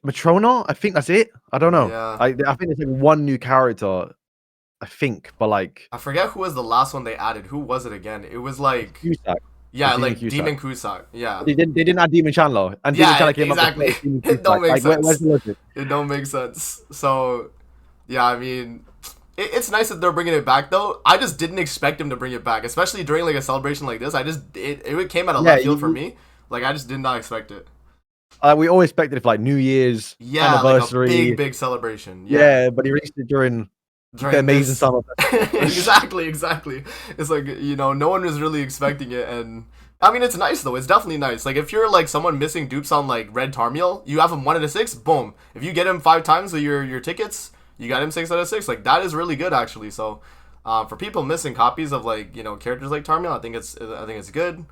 Matrona. I think that's it. I don't know. Yeah. I think there's like one new character. I think, but like, I forget who was the last one they added. Who was it again? It was like Cusack. yeah, Demon like Cusack. Demon Cusack. Yeah. They didn't add Demon Chandler, and Yeah, Demon Chandler came exactly. up. With It don't make like, sense. Where's the logic? It don't make sense. So, yeah, I mean, it's nice that they're bringing it back though. I just didn't expect him to bring it back, especially during like a celebration like this. It came out of left field for me. Like I just did not expect it. We always expected it for like New Year's anniversary, like a big celebration. Yeah, but he released it during the amazing this... summer. exactly. It's like no one was really expecting it, and I mean it's nice though. It's definitely nice. Like if you're like someone missing dupes on like Red Tarmiel, you have him 1 out of 6. Boom. If you get him 5 times with your tickets, you got him 6 out of 6. Like that is really good actually. So for people missing copies of like characters like Tarmiel, I think it's good.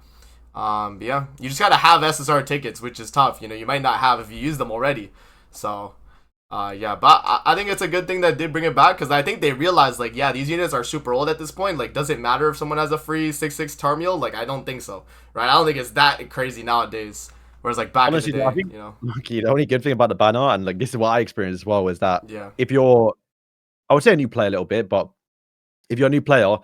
But yeah, you just gotta have SSR tickets, which is tough. You might not have if you use them already. So, yeah, but I think it's a good thing that did bring it back because I think they realized like, yeah, these units are super old at this point. Like, does it matter if someone has a free 6/6 Tarmiel? Like, I don't think so, right? I don't think it's that crazy nowadays. Whereas like back Honestly, in the day, I think, the only good thing about the banner, and like this is what I experienced as well, is that if you're, I would say a new player a little bit, but if you're a new player,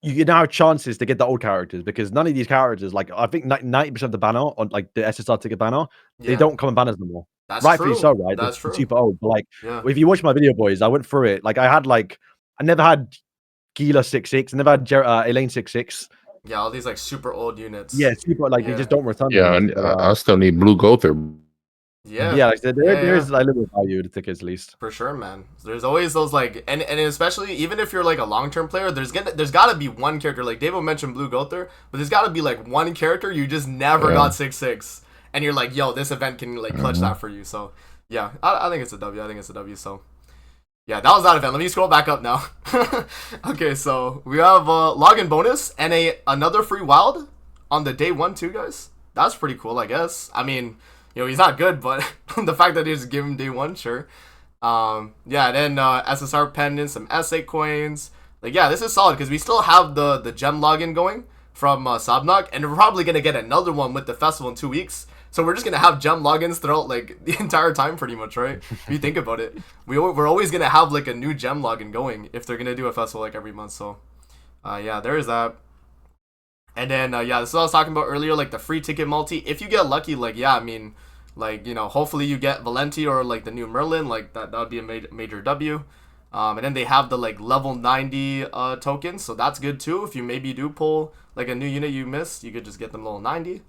you now have chances to get the old characters because none of these characters, like I think 90% of the banner on like the SSR ticket banner, they don't come in banners anymore. That's rightfully true. so, right? That's They're true. super old. But like, if you watch my video, boys, I went through it. Like I never had Gila 6/6, I never had Elaine 6/6. Yeah, all these like super old units. Yeah, super like they just don't return. Yeah, and I still need Blue Gother. Yeah, like there is like a little value to tickets at least. For sure, man. There's always those like, and especially even if you're like a long-term player, there's gotta be one character. Like Davo mentioned Blue Gother, but there's gotta be like one character you just never got 6/6, and you're like, yo, this event can like clutch that for you. So yeah, I think it's a W. So yeah, that was that event. Let me scroll back up now. Okay, so we have a login bonus and another free wild on the day 1 too, guys. That's pretty cool, I guess. I mean, he's not good, but the fact that they just give him day 1, sure. Yeah, then SSR pendants, some S8 coins. Like, yeah, this is solid because we still have the gem login going from Sabnok, and we're probably gonna get another one with the festival in 2 weeks. So we're just gonna have gem logins throughout like the entire time, pretty much, right? If you think about it, we're always gonna have like a new gem login going if they're gonna do a festival like every month. So, yeah, there is that. And then yeah, this is what I was talking about earlier, like the free ticket multi. If you get lucky, like yeah, I mean, like hopefully you get Valenti or like the new Merlin, like that would be a major W. And then they have the like level 90 tokens, so that's good too. If you maybe do pull like a new unit you missed, you could just get them level 90.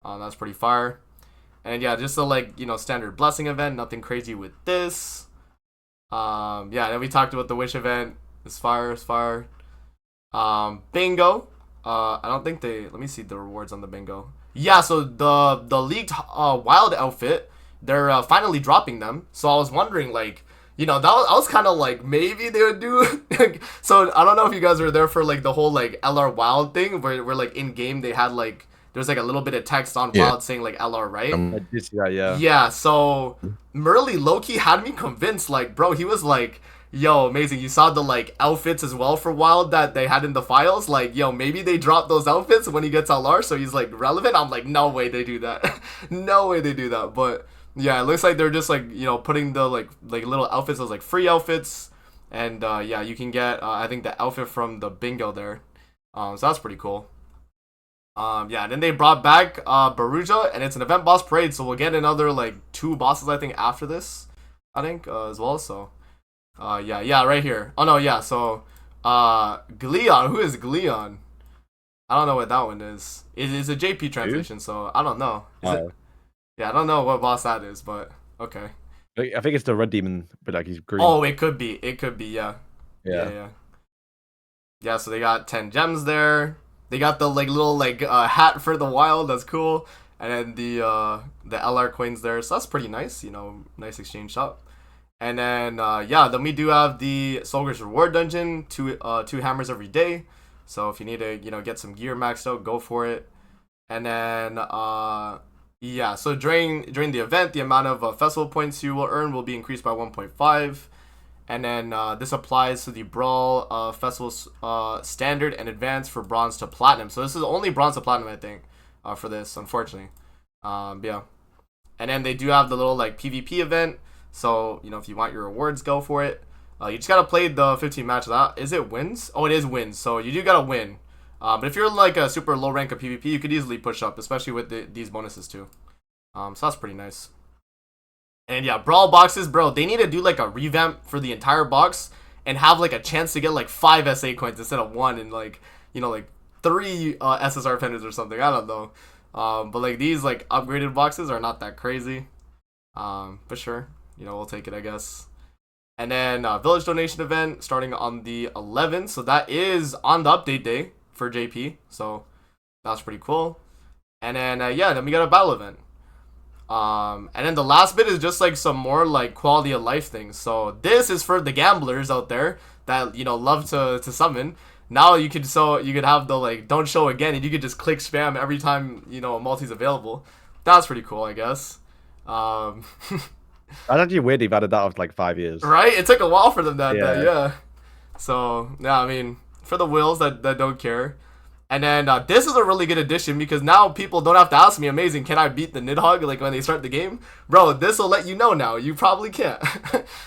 That's pretty fire. And yeah, just a like standard blessing event, nothing crazy with this. Yeah, then we talked about the wish event. It's fire. Bingo. I don't think let me see the rewards on the bingo. Yeah, so the leaked wild outfit, they're finally dropping them. So I was wondering like, I was kind of like maybe they would do. So I don't know if you guys were there for like the whole like LR wild thing where like in game they had like there's like a little bit of text on wild saying like LR, right? Yeah. So Merlin Loki had me convinced, like, bro, he was like, yo, amazing. You saw the like outfits as well for wild that they had in the files. Like, yo, maybe they dropped those outfits when he gets LR, so he's like relevant. I'm like, no way they do that. No way they do that. But yeah, it looks like they're just like putting the like little outfits as like free outfits, and yeah, you can get I think the outfit from the bingo there. So that's pretty cool. Yeah, and then they brought back Baruja, and it's an event boss parade, so we'll get another like 2 bosses I think after this, I think as well. So yeah, right here. Oh no, yeah. So Gleon, who is Gleon? I don't know what that one is. It's a JP translation, so I don't know. Yeah, I don't know what boss that is, but okay. I think it's the red demon, but like he's green. Oh, it could be. Yeah. Yeah, so they got 10 gems there. They got the like little like hat for the wild. That's cool. and then the LR coins there. So that's pretty nice. You know, nice exchange shop. And then then we do have the Soldier's Reward Dungeon, two hammers every day. So if you need to get some gear maxed out, go for it. And then so during the event, the amount of festival points you will earn will be increased by 1.5. And then this applies to the Brawl Festival's standard and advanced for bronze to platinum. So this is only bronze to platinum, I think, for this, unfortunately. Yeah. And then they do have the little like PvP event. So, if you want your rewards, go for it. You just got to play the 15 matches. Is it wins? Oh, it is wins. So you do got to win. But if you're like a super low rank of PvP, you could easily push up, especially with these bonuses too. So that's pretty nice. And yeah, Brawl boxes, bro, they need to do like a revamp for the entire box and have like a chance to get like 5 SA coins instead of 1 and like, like 3 SSR pendants or something. I don't know. But like these like upgraded boxes are not that crazy. But sure. We'll take it, I guess. And then village donation event starting on the 11th. So that is on the update day for JP. So that's pretty cool. And then then we got a battle event. And then the last bit is just like some more like quality of life things. So this is for the gamblers out there that love to summon. Now you could have the like don't show again, and you could just click spam every time a multi's available. That's pretty cool, I guess. That's actually weird they've added that after like 5 years. Right? It took a while for them yeah. So, yeah, I mean, for the wills that don't care. And then this is a really good addition because now people don't have to ask me, amazing, can I beat the Nidhogg like when they start the game? Bro, this will let you know now. You probably can't.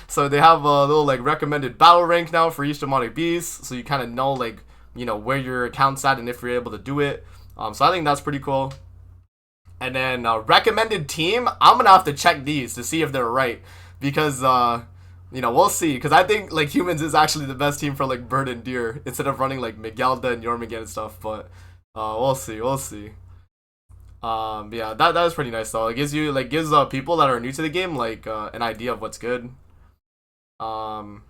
So they have a little like recommended battle rank now for each demonic beast. So you kind of know like, where your account's at and if you're able to do it. So I think that's pretty cool. And then recommended team, I'm going to have to check these to see if they're right. Because, we'll see. Because I think, like, humans is actually the best team for, like, Bird and Deer. Instead of running, like, Migalda and Jormungand and stuff. But, we'll see. Yeah, that is pretty nice, though. It gives people that are new to the game, like, an idea of what's good. And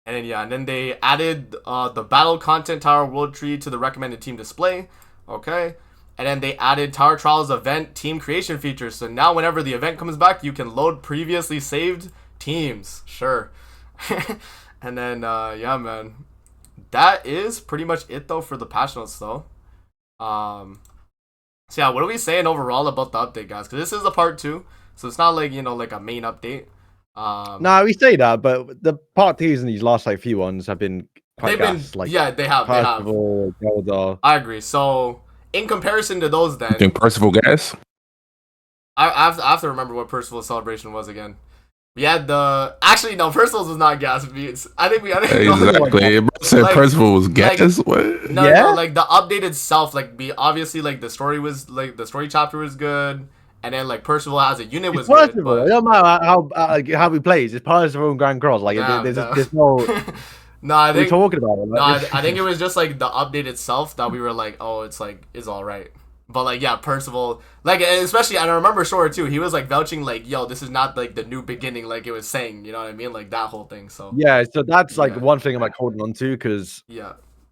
then they added the Battle Content Tower World Tree to the recommended team display. Okay. And then they added Tower Trials event team creation features. So now whenever the event comes back, you can load previously saved teams. Sure. And then, yeah, man. That is pretty much it, though, for the patch notes, though. So, yeah, what are we saying overall about the update, guys? Because this is a part 2. So it's not like, like a main update. No, we say that, but the part 2s in these last, like, few ones have been quite gas. Like, yeah, they have. Zelda. I agree. So... in comparison to those, then... You think Percival gas? I have to remember what Percival's celebration was again. We had the... actually, no, Percival's was not gas. I think we... exactly. Bro said like, Percival was gas? Like, what? No, like, the update itself, like, obviously, like, the story was... like, the story chapter was good. And then, like, Percival as a unit was good. But... it don't matter how he plays. It's Percival and Grand Cross. Like, there's no... No, I think we're talking about it. Like. No, I think it was just like the update itself that we were like, oh, it's all right. But like, yeah, Percival, like, especially, and I remember Sora too. He was like vouching, like, yo, this is not like the new beginning, like it was saying. You know what I mean? Like that whole thing. So yeah, so that's like one thing I'm like holding on to because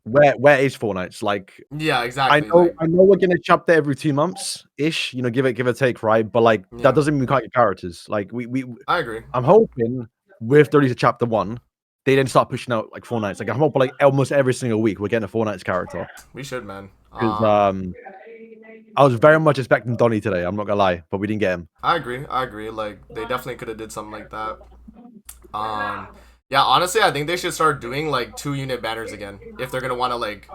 where is Fortnite? Like, yeah, exactly. I know we're gonna chapter every 2 months ish. Give or take, right? But like that doesn't mean we can't get characters. Like I agree. I'm hoping with 30 to chapter 1. They then start pushing out like Fortnites. Like I'm hoping like almost every single week we're getting a Fortnite's character. We should, man. Because I was very much expecting Donnie today. I'm not gonna lie, but we didn't get him. I agree. Like they definitely could have did something like that. Yeah, honestly, I think they should start doing like 2-unit banners again if they're gonna want to like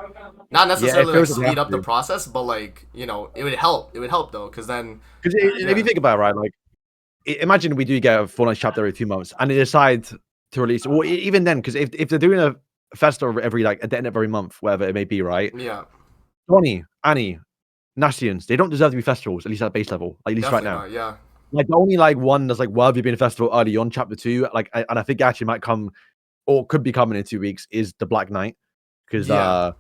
not necessarily like speed up the process, but like it would help. It would help though, because if you think about it, right, like imagine we do get a Fortnite chapter every 2 months, and they decide to release, well, even then, because if they're doing a festival every like at the end of every month, whatever it may be, right? Yeah. Donnie, Annie, Nastians, they don't deserve to be festivals, at least at base level, like, at least definitely right now. Not, yeah. Like the only like one that's like worthy of being a festival early on, chapter 2, like, and I think actually might come or could be coming in 2 weeks is the Black Knight, because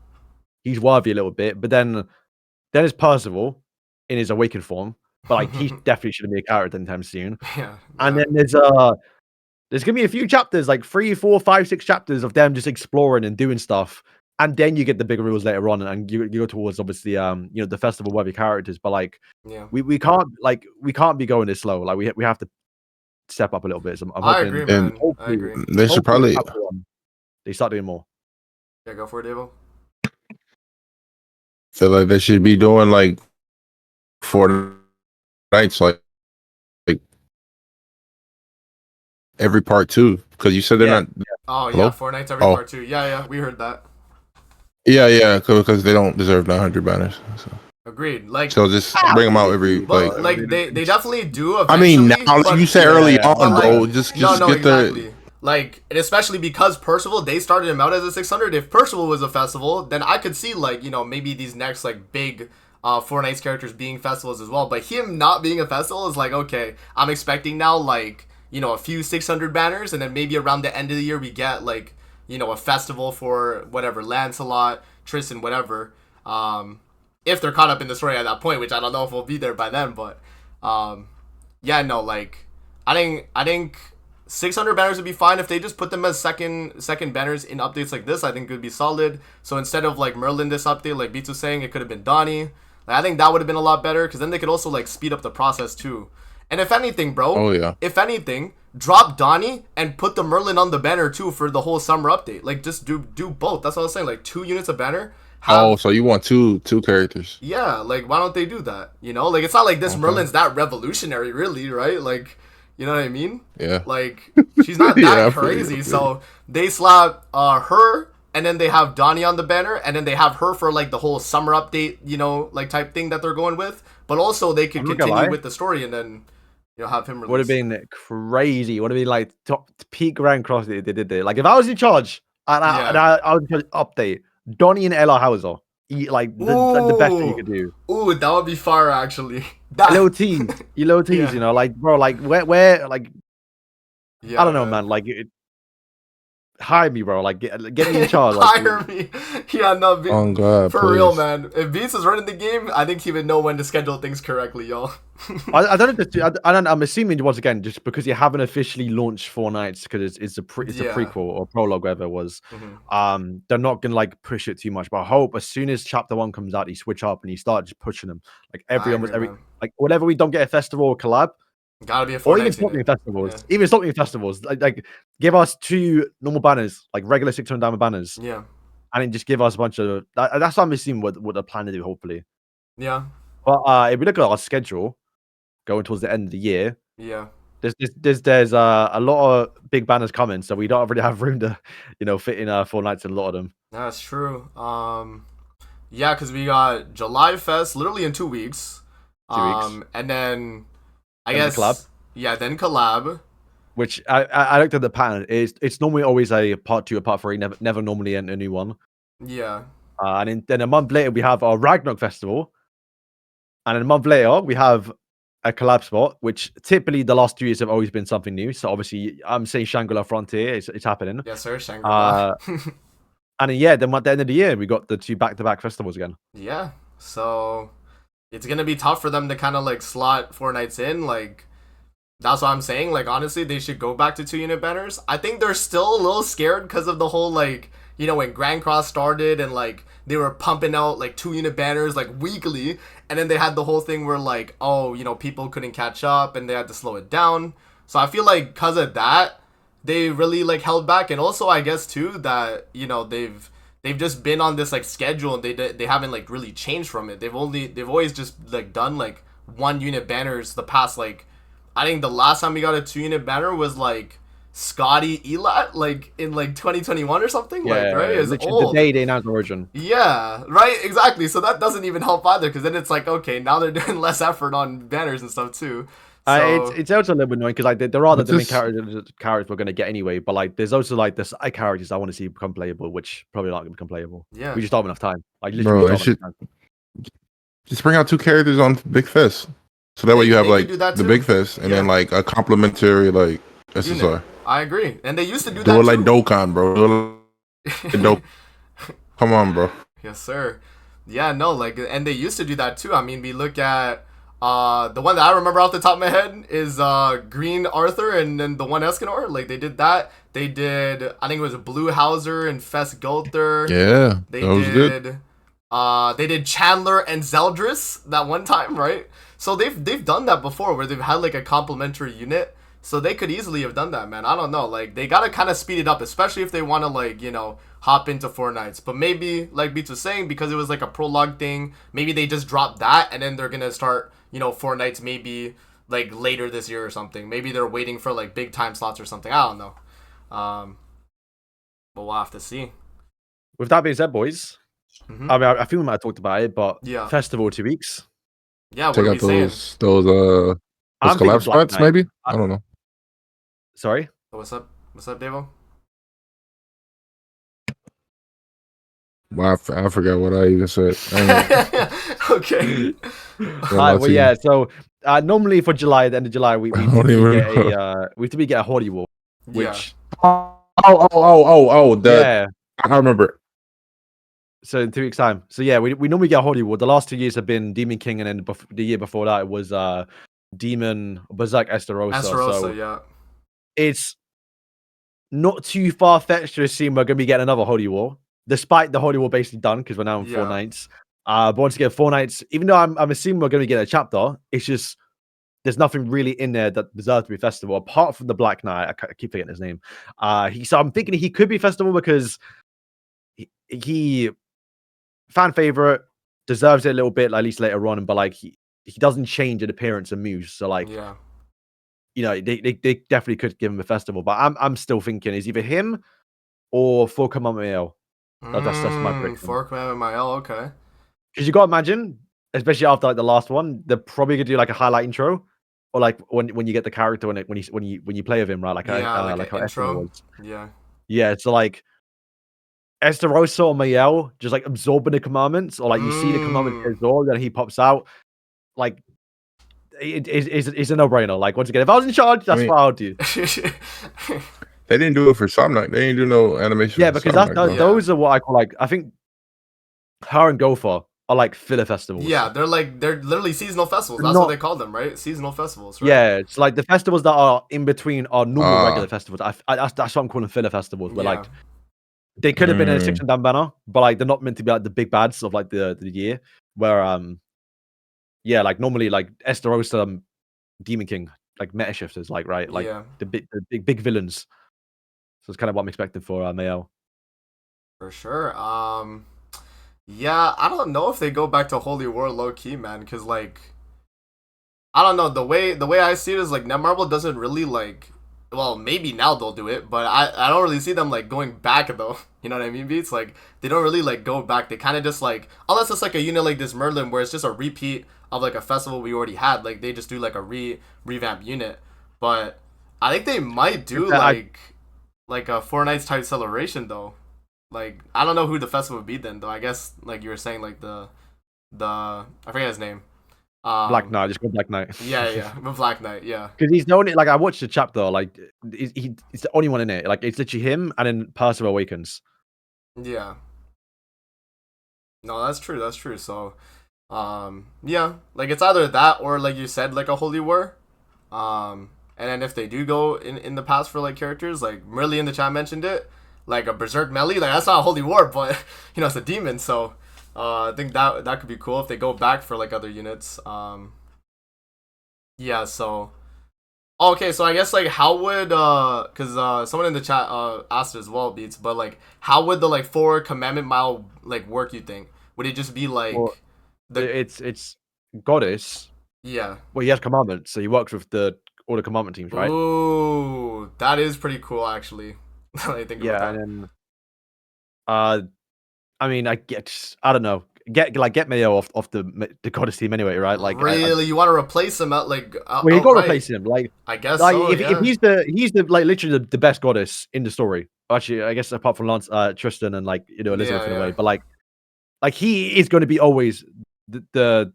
he's worthy a little bit. But then there's Percival in his awakened form, but like he definitely shouldn't be a character anytime soon. Yeah. And then there's gonna be a few chapters, like 3, 4, 5, 6 chapters of them just exploring and doing stuff and then you get the bigger reveals later on, and you go towards obviously the festival with your characters. But like we can't be going this slow. Like we have to step up a little bit. So I'm I hoping, agree, And man. I agree. they should probably they start doing more. Yeah, go for it, Davo. feel like they should be doing like 4 nights, like every part 2, because you said they're not. Oh Hello? yeah, 4 nights every part 2. Yeah, we heard that. Yeah, because they don't deserve 900 banners. So. Agreed. Like, So just bring them out every but like they definitely do. I mean, now, but, like you said early on, but, bro. like, Just no, get exactly. the. Like, and especially because Percival, they started him out as a 600. If Percival was a festival, then I could see like maybe these next like big 4 nights characters being festivals as well. But him not being a festival is like, okay, I'm expecting now like a few 600 banners, and then maybe around the end of the year we get like a festival for whatever Lancelot, Tristan, whatever. If they're caught up in the story at that point, which I don't know if we'll be there by then, but yeah, no, like I think 600 banners would be fine if they just put them as second banners in updates like this. I think it would be solid. So instead of like Merlin this update, like Beats was saying, it could have been Donnie. Like, I think that would have been a lot better, because then they could also like speed up the process too. And if anything, bro, if anything, drop Donnie and put the Merlin on the banner too for the whole summer update. Like just do both. That's what I was saying. Like 2 units of banner. So you want two characters? Yeah, like why don't they do that? Like it's not like this Merlin's that revolutionary, really, right? Like, you know what I mean? Yeah. Like she's not that crazy. So they slap her, and then they have Donnie on the banner, and then they have her for like the whole summer update, like type thing that they're going with. But also they could continue with the story and then have him released. Would have been crazy. Would have been like top peak Grand Cross they did there. Like if I was in charge and I was in charge update Donnie and LR Hauser. Like the best thing you could do. Ooh, that would be fire actually. Little tease, yeah. like bro, like where, like I don't know, man. Like hire me, bro. Like get me in charge. Like, hire me. Yeah, no. Oh God, for please. real, man. If Beats is running the game, I think he would know when to schedule things correctly, y'all. I don't know. I'm assuming once again, just because you haven't officially launched 4 nights, because it's a prequel or prologue, whatever it was. Mm-hmm. They're not gonna like push it too much. But I hope as soon as chapter 1 comes out, you switch up and you start just pushing them. Like every like whatever we don't get a festival or collab. Gotta be a 4 or even stop me festivals. Yeah. Even stop me festivals. Like give us 2 normal banners, like regular 600 diamond banners. Yeah. And then just give us a bunch of that's what I'm assuming what they're planning to do, hopefully. Yeah. But if we look at our schedule going towards the end of the year, there's a lot of big banners coming, so we don't really have room to fit in 4 nights in a lot of them. That's true. Yeah, because we got July Fest literally in 2 weeks. 2 weeks. And then I guess collab. Yeah, then collab. Which I looked at the pattern. It's normally always a part 2 or part 3, never normally a new one. Yeah. And then a month later we have our Ragnarok festival, and then a month later we have a collab spot, which typically the last 2 years have always been something new. So obviously I'm saying Shangri-La Frontier, it's happening. Yes, sir, Shangri-La. And then at the end of the year we got the 2 back-to-back festivals again. Yeah, so it's gonna be tough for them to kind of like slot 4 nights in. Like that's what I'm saying. Like honestly, they should go back to 2 unit banners. I think they're still a little scared because of the whole like when Grand Cross started and like they were pumping out like 2 unit banners like weekly, and then they had the whole thing where like people couldn't catch up and they had to slow it down. So I feel like because of that they really like held back, and also I guess too that they've just been on this like schedule and they haven't like really changed from it. They've always just like done like 1 unit banners the past like I think the last time we got a 2 unit banner was like Scotty Elat, like in like 2021 or something. Yeah, like, right? It's old. The day they announced Origin. Yeah, right, exactly. So that doesn't even help either, because then it's like, okay, now they're doing less effort on banners and stuff too. So, it's also a little bit annoying because like there are the main characters we're gonna get anyway, but like there's also like the side characters I want to see become playable, which probably not gonna become playable. Yeah, we just don't have enough time. Like literally, just bring out 2 characters on Big Fest, so that way you have like the Big Fest and then like a complimentary like SSR. I agree, and they used to do that. Do it like Dokkan, bro. Come on, bro. Yes, sir. Yeah, no, like, and they used to do that too. I mean, we look at the one that I remember off the top of my head is Green Arthur, and then the one Escanor. Like they did that. They did, I think it was Blue Hauser and Fest Gulter. Yeah, They that was did. good. They did Chandler and Zeldris that one time, right? So they've done that before where they've had like a complementary unit. So they could easily have done that, man. I don't know. Like they gotta kind of speed it up, especially if they want to like hop into Four Knights. But maybe like Beats was saying, because it was like a prologue thing, maybe they just drop that and then they're gonna start Four Knights maybe like later this year or something. Maybe they're waiting for like big time slots or something. I don't know. But we'll have to see. With that being said, boys, I mean, I feel we might have talked about it, but yeah, festival 2 weeks. Yeah, what Check are out we those saying? those I'm thinking collapse Black spots, Knight. maybe. I don't know. Sorry. What's up? What's up, Devo? Well, I forgot what I even said. Okay. Well, yeah. So normally for July, the end of July, we typically get a Horde War, which yeah, I remember. So in 2 weeks' time. So yeah, we normally get a Horde War. The last 2 years have been Demon King, and then the year before that it was Demon Berserk Estarossa. So yeah. It's not too far fetched to assume we're gonna be getting another Horde War, despite the Horde War basically done because we're now in 4 nights. But once again, 4 nights, even though I'm assuming we're gonna get a chapter, it's just there's nothing really in there that deserves to be festival apart from the Black Knight. I keep forgetting his name. So I'm thinking he could be festival because he fan favorite, deserves it a little bit, like, at least later on, but like he doesn't change in appearance and moves. So like, they definitely could give him a festival. But I'm still thinking is either him or For Commandment. That's my prediction. For Commandment, okay. Because you gotta imagine, especially after like the last one, they're probably gonna do like a highlight intro, or like when you get the character when you play with him, right? Like like how intro. Yeah. So like Estarossa or Mael just like absorbing the commandments, or like you see the commandments get absorbed and he pops out. Like it's a no-brainer. Like once again, if I was in charge, that's what I would do. They didn't do it for Some Night. They didn't do no animation. Yeah, because those are what I call like. I think her and Gopher are like filler festivals. Yeah, they're literally seasonal festivals. That's what they call them, right? Seasonal festivals, right? Yeah, it's like the festivals that are in between are normal regular festivals. That's what I'm calling filler festivals. Where like they could have been in a 6 and down banner, but like they're not meant to be like the big bads of like the year. Where like normally like Estarossa, Demon King, like meta shifters, like right, like the big villains. So it's kind of what I'm expecting for Mael. For sure. Yeah, I don't know if they go back to Holy War low key, man, because like I don't know, the way I see it is like Netmarble doesn't really like, well, maybe now they'll do it, but I don't really see them like going back though. You know what I mean, Beats? Like they don't really like go back. They kind of just like, unless it's like a unit like this Merlin where it's just a repeat of like a festival we already had, like they just do like a revamp unit. But I think they might do like a 4 nights type celebration though. Like I don't know who the festival would be then though. I guess like you were saying like the I forget his name. Black Knight, just go Black Knight. Yeah, Black Knight, yeah. Because he's the only, like I watched the chapter, like he's the only one in it. Like it's literally him and then Percival Awakens. Yeah. No, that's true. So, yeah, like it's either that or like you said, like a Holy War. And then if they do go in the past for like characters, like Merlin in the chat mentioned it, like a Berserk Melee, like that's not a Holy War, but it's a demon, so I think that could be cool if they go back for like other units. Yeah, so okay, so I guess like how would because someone in the chat asked as well, Beats, but like how would the like 4 commandment mile like work, you think? Would it just be like it's Goddess? Yeah. Well, he has commandments, so he works with all the commandment teams, right? Ooh, that is pretty cool actually. I think about that. And then I mean, I don't know. Get Mayo off the Goddess team anyway, right? Like, really, you want to replace him at like? Well, you got to replace him. Like, I guess like so, if he's the like literally the best Goddess in the story. Actually, I guess apart from Lance, Tristan, and like Elizabeth in a way, but like he is going to be always the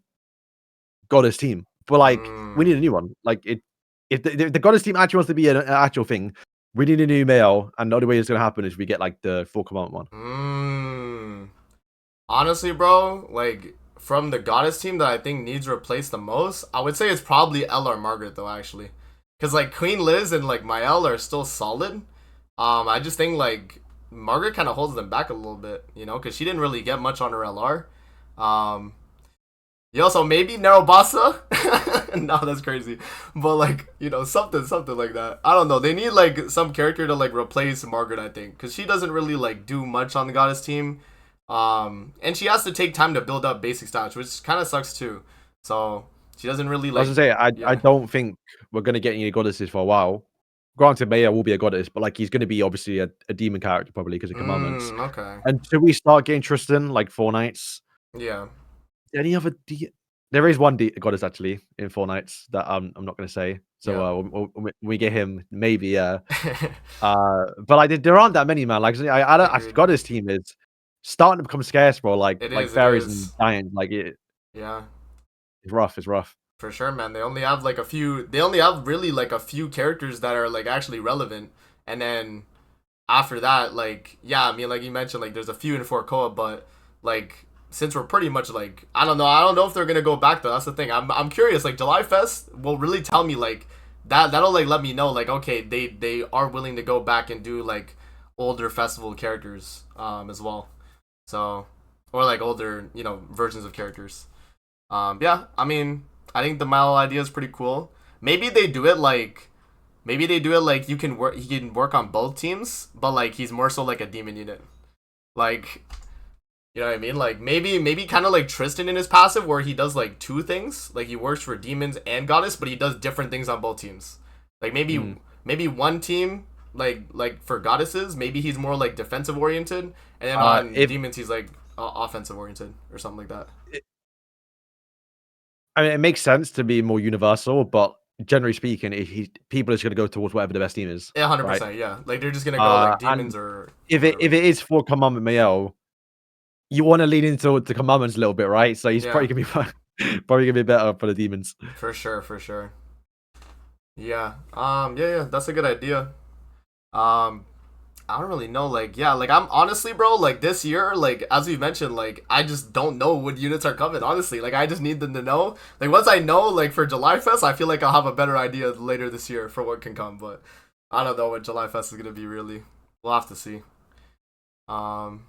Goddess team. But like, we need a new one. Like if the Goddess team actually wants to be an actual thing, we need a new male, and the only way it's going to happen is we get like the full commandment one. Honestly, bro, like from the Goddess team that I think needs replaced the most, I would say it's probably LR Margaret though, actually, because like Queen Liz and like Mael are still solid. I just think like Margaret kind of holds them back a little bit, you know, because she didn't really get much on her LR. Um, so maybe Narobasa. No, that's crazy. But like, you know, something like that. I don't know. They need like some character to like replace Margaret, I think, because she doesn't really like do much on the goddess team. And she has to take time to build up basic stats, which kind of sucks too. So she doesn't really like. I was gonna say, I don't think we're gonna get any goddesses for a while. Granted, Maya will be a goddess, but like he's gonna be obviously a demon character probably because of commandments. Okay. And should we start getting Tristan like 4 nights? Yeah. Any other there is one goddess actually in 4 nights that I'm not gonna say. So when we get him, maybe but like there aren't that many, man. Like I don't goddess team is starting to become scarce, bro. Like fairies and giants, like it. Yeah. It's rough. It's rough. For sure, man. They only have like a few. They only have really like a few characters that are like actually relevant, and then after that, like I mean, like you mentioned, like there's a few in 4 but like since we're pretty much like I don't know if they're gonna go back though. That's the thing. I'm curious. Like July Fest will really tell me like that'll like let me know like okay they are willing to go back and do like older festival characters as well. So or like older versions of characters. I mean. I think the Milo idea is pretty cool. Maybe they do it like he can work on both teams, but like he's more so like a demon unit. Like you know what I mean? Like maybe kind of like Tristan in his passive where he does like 2 things. Like he works for demons and goddess, but he does different things on both teams. Like maybe one team like for goddesses, maybe he's more like defensive oriented, and then on demons he's like offensive oriented or something like that. I mean, it makes sense to be more universal, but generally speaking, people are just going to go towards whatever the best team is. Yeah, 100%. Right? Yeah, like they're just going to go like demons or. If it is for Commandment Mael, you want to lean into the commandments a little bit, right? So he's probably gonna be better for the demons. For sure. Yeah. Yeah. That's a good idea. I don't really know, like I'm honestly, bro, like this year, like as we mentioned, like I just don't know what units are coming, honestly. Like I just need them to know. Like once I know, like for July Fest, I feel like I'll have a better idea later this year for what can come, but I don't know what July Fest is gonna be really. We'll have to see. I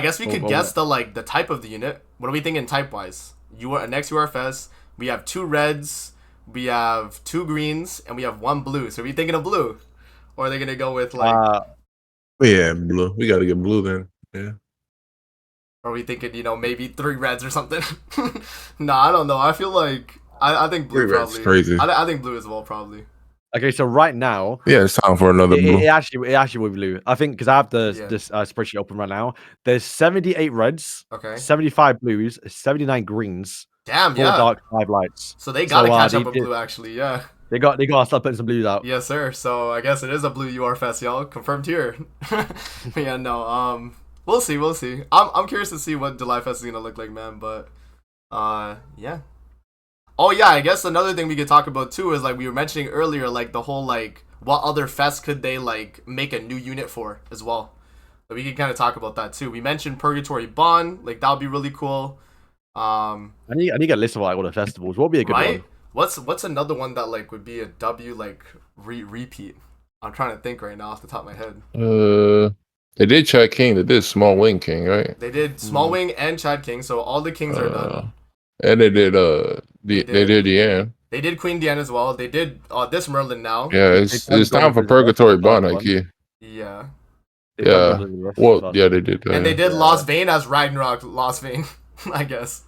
guess we could guess the type of the unit. What are we thinking type wise? Next URFS, we have 2 reds, we have 2 greens, and we have 1 blue. So are we thinking of blue? Or are they gonna go with like? Yeah, blue. We gotta get blue then. Yeah. Or are we thinking, maybe 3 reds or something? No, I don't know. I feel like I think blue probably. Crazy. I think blue as well probably. Okay, so right now, it's time for another blue. It actually will be blue. I think because I have this spreadsheet open right now. There's 78 reds, 75 blues, 79 greens. Damn, 4 dark, 5 lights. So they gotta catch up with blue actually, yeah. They got to start putting some blues out. Yes, sir. So I guess it is a blue UR Fest, y'all. Confirmed here. Yeah, no. We'll see. I'm curious to see what July Fest is gonna look like, man. But yeah. Oh yeah, I guess another thing we could talk about too is like we were mentioning earlier, like the whole like what other fest could they like make a new unit for as well. So we can kind of talk about that too. We mentioned Purgatory Bond, like that would be really cool. I need to get a list of like all the festivals. What would be a good one? What's another one that like would be a W like repeat? I'm trying to think right now off the top of my head. They did Chad King. They did Small Wing King, right? They did Small Wing and Chad King, so all the kings are done. And they did they did Diane. They did Queen Diane as well. They did this Merlin now. Yeah, it's time for Purgatory Bond, IQ. Yeah. Yeah. Well, yeah, they did that. And they did Lost Vein as Ragnarok Lost Vein, I guess.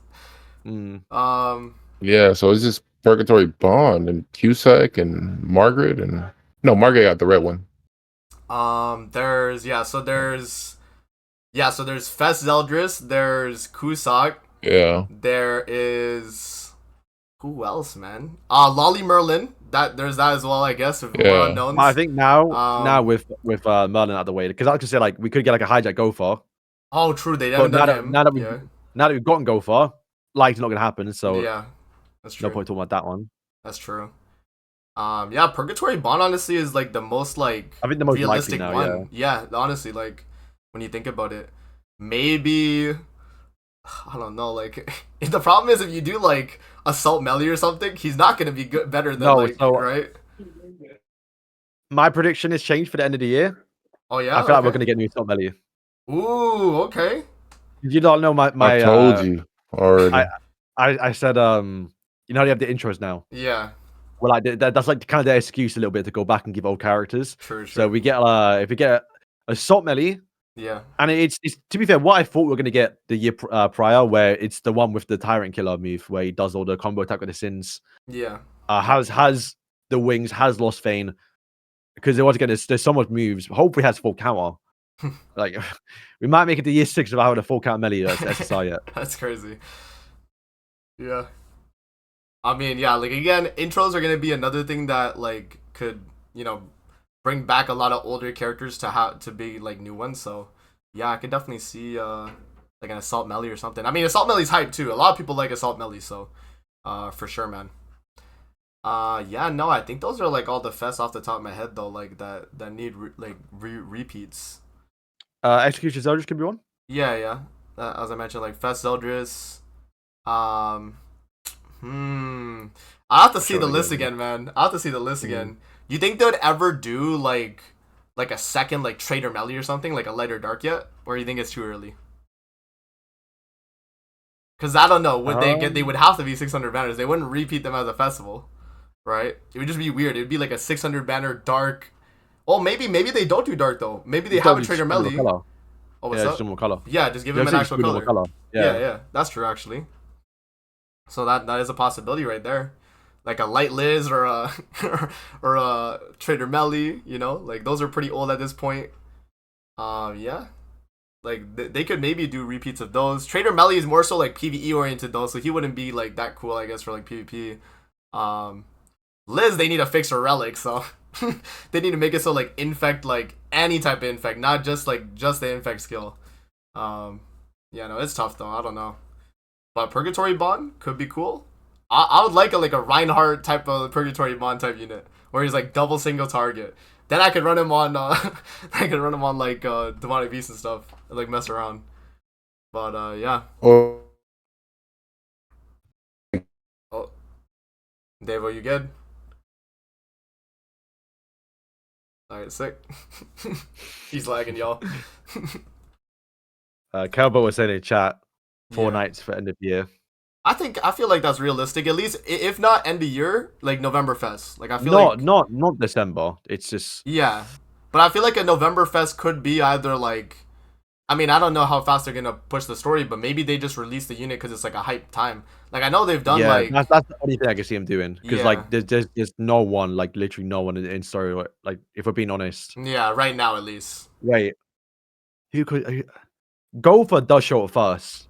Yeah, so it's just Purgatory Bond and Cusack and Margaret and Margaret got the red one. There's Fest Zeldris, there's Cusack. Yeah. There is who else, man? Lolly Merlin. There's that as well, I guess. If we're unknowns. I think now with Merlin out of the way, because I could say like we could get like a hijack Gopher. Oh, true. They haven't done him. Now that we've gotten Gopher, like it's not gonna happen. So yeah, that's true. No point talking about that one. That's true. Yeah, Purgatory Bond honestly is like the most like I think the most realistic now, one. Yeah, honestly, like when you think about it, maybe I don't know. Like the problem is if you do like Assault Melee or something, he's not gonna be better than right. My prediction has changed for the end of the year. Oh yeah. I feel like we're Okay. gonna get new Assault Melee. Ooh. Okay. Did you not know my I told you already. I said you know how you have the intros now. Yeah. Well, like that's like kind of their excuse a little bit to go back and give old characters. True. So we get if we get Assault Melee, Yeah. and it's to be fair, what I thought we were gonna get the year prior, where it's the one with the Tyrant Killer move, where he does all the combo attack with the sins. Yeah. Has the wings, has Lost Fane, because once again, there's so much moves. Hopefully, has full counter. Like we might make it to year 6 without having a full counter melee as SSR yet. That's crazy. Yeah. I mean, yeah, like again, intros are gonna be another thing that like could, bring back a lot of older characters to be like new ones. So yeah, I could definitely see like an Assault Melee or something. I mean, Assault Melee's hype too. A lot of people like Assault Melee, so for sure, man. Yeah, no, I think those are like all the fests off the top of my head though, like that need repeats. Execution Zeldris could be one. Yeah, yeah. As I mentioned, like Fest Zeldris. I have to see the list again, man. I have to see the list again. You think they'd ever do like a second like Trader Melee or something, like a light or dark yet, or you think it's too early? Because I don't know. Would they would have to be 600 banners. They wouldn't repeat them as a festival, right? It would just be weird. It would be like a 600 banner dark. Oh, maybe they don't do dark though. Maybe they have a Trader Melee. Oh, what's up? just color. Yeah, just give him an actual color. Yeah. Yeah, that's true actually. So that is a possibility right there, like a Light Liz or a or a Trader Melee. Like those are pretty old at this point. Yeah, like they could maybe do repeats of those. Trader Melee is more so like PvE oriented though, so he wouldn't be like that cool, I guess, for like PvP. Liz, they need to fix her relic, so they need to make it so like infect like any type of infect, not just the infect skill. Yeah, no, it's tough though. I don't know. But Purgatory Bond could be cool. I would like a Reinhardt type of Purgatory Bond type unit where he's like double single target. Then I could run him on like Demonic Beast and stuff and like mess around. But yeah. Oh, Devo, you good? Alright, sick. He's lagging, y'all. Kelbo was saying in chat 4 Yeah. nights for end of year. I feel like that's realistic. At least if not end of year, like November Fest. Like I feel not December. It's just yeah. But I feel like a November Fest could be either like, I mean, I don't know how fast they're gonna push the story, but maybe they just release the unit because it's like a hype time. Like I know they've done like that's the only thing I can see him doing because Yeah. like there's no one, like literally no one in story, like if we're being honest. Yeah, right now at least. Wait, who could Gopher does show up first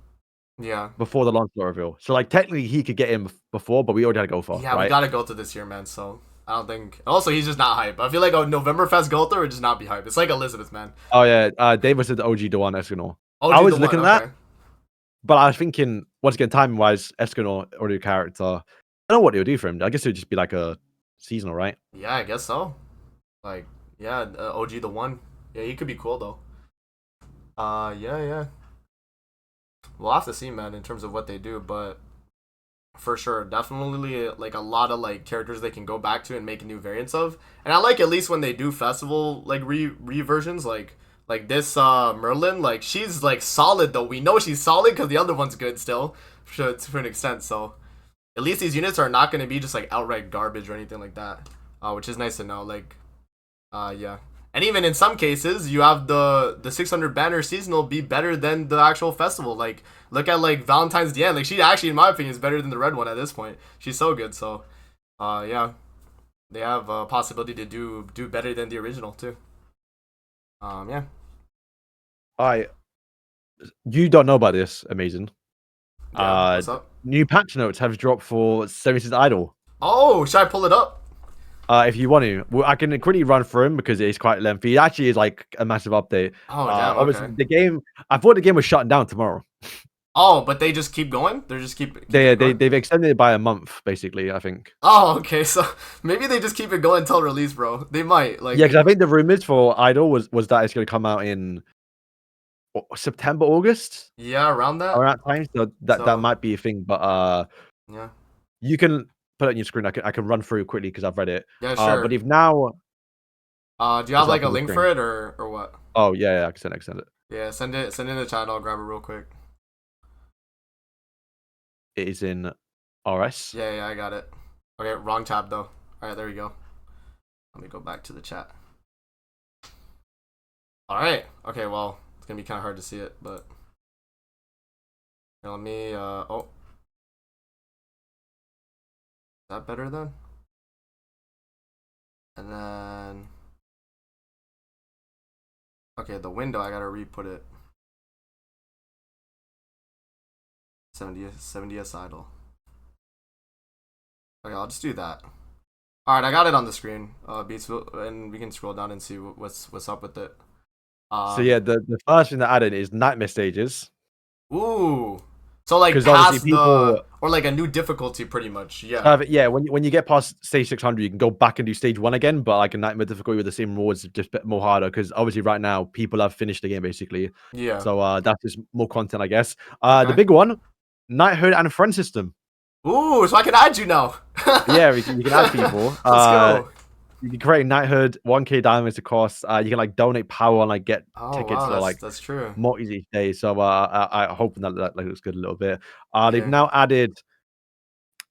Yeah. before the Lancelot reveal, so like technically he could get in before, but we already had to go for. Yeah, right? we gotta go to this year, man. So I don't think. Also, he's just not hype. I feel like a November Fest Gother would just not be hype. It's like Elizabeth, man. Oh yeah, Dave was the OG the one Escanor. Oh, I was the looking one, at okay. that, but I was thinking once again timing wise, Escanor already a character. I don't know what they'll do for him. I guess it would just be like a seasonal, right? Yeah, I guess so. Like, yeah, OG the one. Yeah, he could be cool though. Yeah. We'll have to see, man, in terms of what they do, but for sure, definitely like a lot of like characters they can go back to and make new variants of. And I like at least when they do festival like reversions, like this Merlin, like she's like solid though. We know she's solid because the other one's good still, to an extent. So at least these units are not going to be just like outright garbage or anything like that, which is nice to know. Like, yeah. And even in some cases, you have the 600 banner seasonal be better than the actual festival. Like, look at like Valentine's Diane. Like, she actually, in my opinion, is better than the red one at this point. She's so good. So, yeah, they have a possibility to do better than the original too. Yeah. You don't know about this, amazing. Yeah, what's up? New patch notes have dropped for 76 Idol. Oh, should I pull it up? If you want to, I can quickly run through them because it's quite lengthy. It actually is like a massive update. Oh, damn, obviously okay. the game. I thought the game was shutting down tomorrow. Oh, but they just keep going. They're just keep They've extended it by a month, basically. I think. Oh, okay. So maybe they just keep it going until release, bro. They might like. Yeah, because I think the rumors for Idol was that it's going to come out in September, August. Yeah, around that. Around that time, so that might be a thing. But yeah, you can put it on your screen. I can run through quickly because I've read it. Yeah, sure. But if now Do you have Just like up a on the link screen. for it or what? Oh yeah, I can send it. Yeah, send it in the chat. I'll grab it real quick. It is in RS. Yeah, I got it. Okay, wrong tab though. All right, there we go. Let me go back to the chat. All right. Okay, well, it's gonna be kind of hard to see it, but let me. Oh, is that better then? And then, okay, the window I gotta re-put it. 70s idle. Okay, I'll just do that. All right, I got it on the screen. Beats, and we can scroll down and see what's up with it. So yeah, the first thing that added is nightmare stages. Ooh. So like 'Cause obviously past people- or like a new difficulty pretty much. Yeah. Yeah, when you get past stage 600, you can go back and do stage 1 again, but like a nightmare difficulty with the same rewards, just a bit more harder. Because obviously right now people have finished the game basically. Yeah. So that's just more content, I guess. The Okay. big one, knighthood and friend system. Ooh, so I can add you now. Yeah, you can add people. Let's go. You can create knighthood, 1k diamonds to cost. You can like donate power and like get tickets wow, for like that's true. multis each day. So I hope that like, looks good a little bit. They've Yeah. now added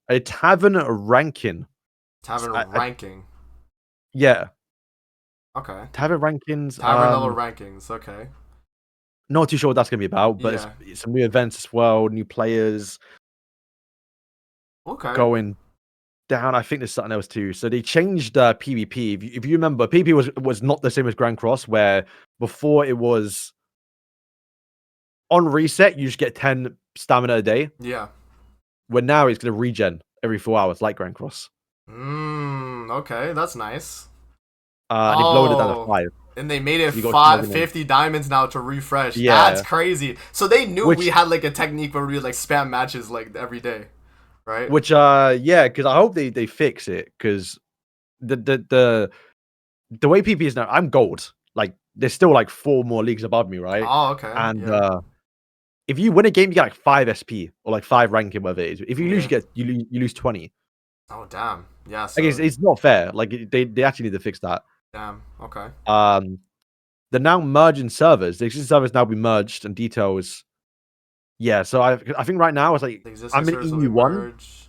a tavern ranking. Tavern ranking. Yeah, Okay. tavern rankings. Tavern level rankings. Okay. Not too sure what that's gonna be about, but Yeah. it's some new events as well, new players Okay. going down. I think there's something else too. So they changed PvP. If you remember, PvP was not the same as Grand Cross, where before it was on reset, you just get 10 stamina a day. Yeah. Where now it's gonna regen every 4 hours, like Grand Cross. Okay, that's nice. They lowered it down to 5. And they made it You got 50 diamonds now to refresh. Yeah. That's crazy. So they knew we had like a technique where we would like spam matches like every day, right? Which yeah, because I hope they fix it, because the way PP is now, I'm gold. Like there's still like 4 more leagues above me, right? Oh, okay. And yeah. if you win a game, you get like 5 SP or like 5 ranking, whatever it is. If you lose, you lose 20. Oh damn. Yeah. So... Like it's not fair. Like they actually need to fix that. Damn. Okay. They're now merging servers. The existing servers now be merged and details. Yeah, so I think right now it's like I'm in EU1.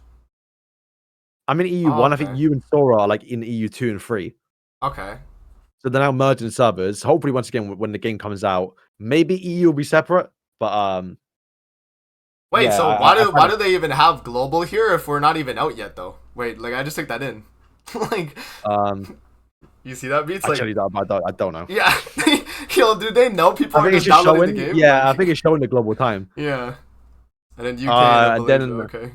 I'm in EU1. Oh, okay. I think you and Sora are like in EU2 and 3. Okay. So they're now merging servers. Hopefully, once again, when the game comes out, maybe EU will be separate. But wait, yeah, so why do they even have global here if we're not even out yet though? Wait, like I just took that in. Like you see that Beats? Actually, like, I don't know. Yeah. Yo, do they know people are just downloading the game? Yeah, I think it's showing the global time. Yeah. And then UK and then okay.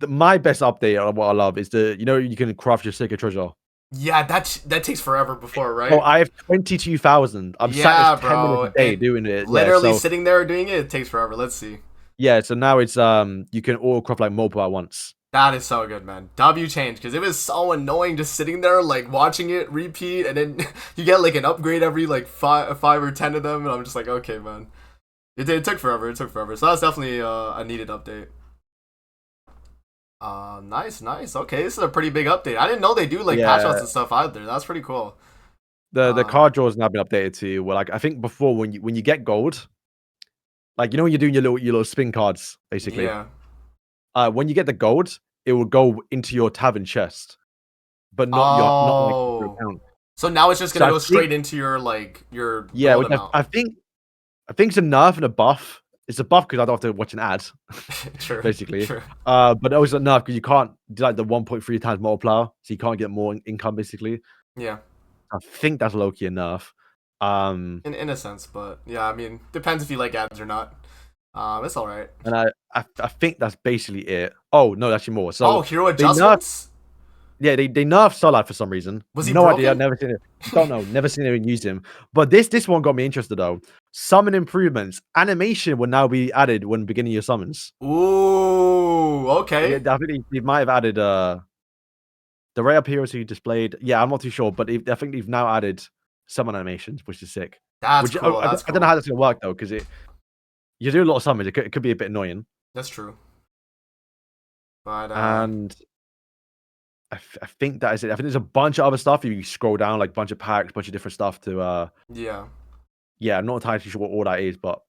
My best update on what I love is you can craft your sacred treasure. Yeah, that takes forever before, right? Oh, I have 22,000. I'm sat 10 minutes a day doing it. Literally sitting there doing it takes forever. Let's see. Yeah, so now it's you can all craft like multiple at once. That is so good, man. W change, because it was so annoying just sitting there like watching it repeat, and then you get like an upgrade every like five or 10 of them, and I'm just like, okay, man. It took forever. It took forever. So that's definitely a needed update. Nice. Okay, this is a pretty big update. I didn't know they do like patch outs and stuff either. That's pretty cool. The card draws now been updated to well, like I think before when you get gold, like when you're doing your little spin cards, basically. Yeah. When you get the gold, it will go into your tavern chest, but not your account. So now it's just gonna go straight into your which I think it's a nerf and a buff. It's a buff because I don't have to watch an ad, True, basically. True. But also a nerf because you can't do like the 1.3 times multiplier, so you can't get more income, basically. Yeah. I think that's low-key a nerf. In a sense, but yeah, I mean, depends if you like ads or not. It's all right. And I think that's basically it. Oh no, actually more. So hero adjustments. They nerfed Solid for some reason. Was he no broken? idea? I've never seen it. Don't know. Never seen anyone use him. But this one got me interested though. Summon improvements. Animation will now be added when beginning your summons. Ooh, okay. Yeah, I think they might have added the rate up heroes who displayed. Yeah, I'm not too sure, but I think they've now added summon animations, which is sick. That's cool. I don't know how that's gonna work though, because you do a lot of summons. It could be a bit annoying. That's true. But and I think that is it. I think there's a bunch of other stuff. If you scroll down, like a bunch of packs, bunch of different stuff to. Yeah, I'm not entirely sure what all that is, but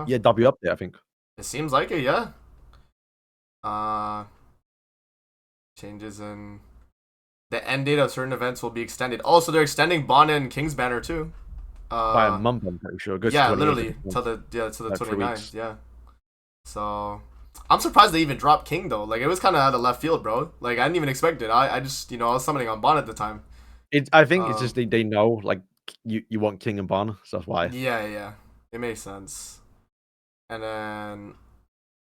yeah, W up there. I think it seems like it. Yeah. Changes in the end date of certain events will be extended. Oh, so they're extending Bond and King's Banner too. by a month, I'm pretty sure. Yeah, literally till the 29th. Yeah. So I'm surprised they even dropped King though. Like it was kind of out of left field, bro. Like I didn't even expect it. I just I was summoning on Bond at the time. I think it's just they know like you want King and Bond, so that's why. Yeah, it makes sense. And then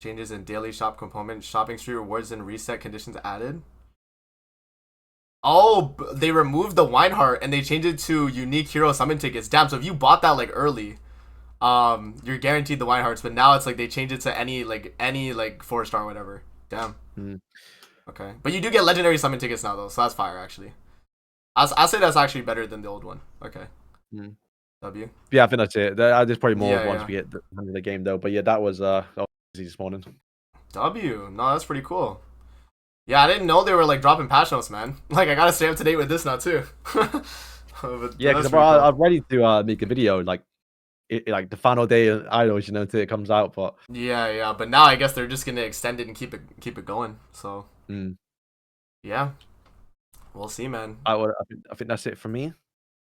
changes in daily shop component, shopping street rewards and reset conditions added. Oh, they removed the Weinhardt and they changed it to unique hero summon tickets. Damn, so if you bought that like early, you're guaranteed the Weinhardts, but now it's like they changed it to any 4-star or whatever. Damn. Okay, but you do get legendary summon tickets now though, so that's fire actually. I'll say that's actually better than the old one. Okay. W. Yeah, I think that's it. There's probably more once we get the game though. But yeah, that was easy this morning. W. No, that's pretty cool. Yeah, I didn't know they were like dropping patch notes, man. Like I gotta stay up to date with this now too. Yeah, because I'm ready to make a video like like the final day of Idols, until it comes out. But yeah. But now I guess they're just gonna extend it and keep it going. So yeah, we'll see, man. I think that's it for me.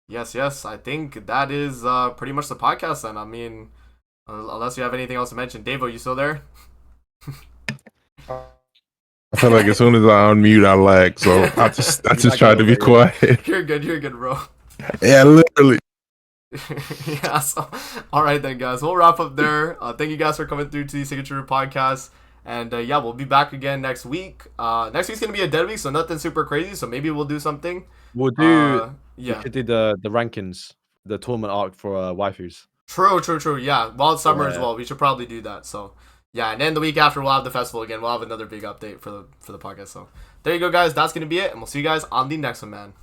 Yes. I think that is pretty much the podcast then. I mean, unless you have anything else to mention, Dave, are you still there? I feel like as soon as I unmute, I lag, so I just tried to be quiet. You're good, bro. Yeah, literally. Yeah, so all right then, guys, we'll wrap up there. Thank you guys for coming through to the Signature Podcast, and yeah, we'll be back again next week. Next week's gonna be a dead week, so nothing super crazy, so maybe we'll do something. We'll do we could do the rankings, the tournament arc for waifus. True. Yeah, Wild Summer as well. We should probably do that. So yeah, and then the week after we'll have the festival again. We'll have another big update for the podcast. So there you go, guys. That's gonna be it, and we'll see you guys on the next one, man.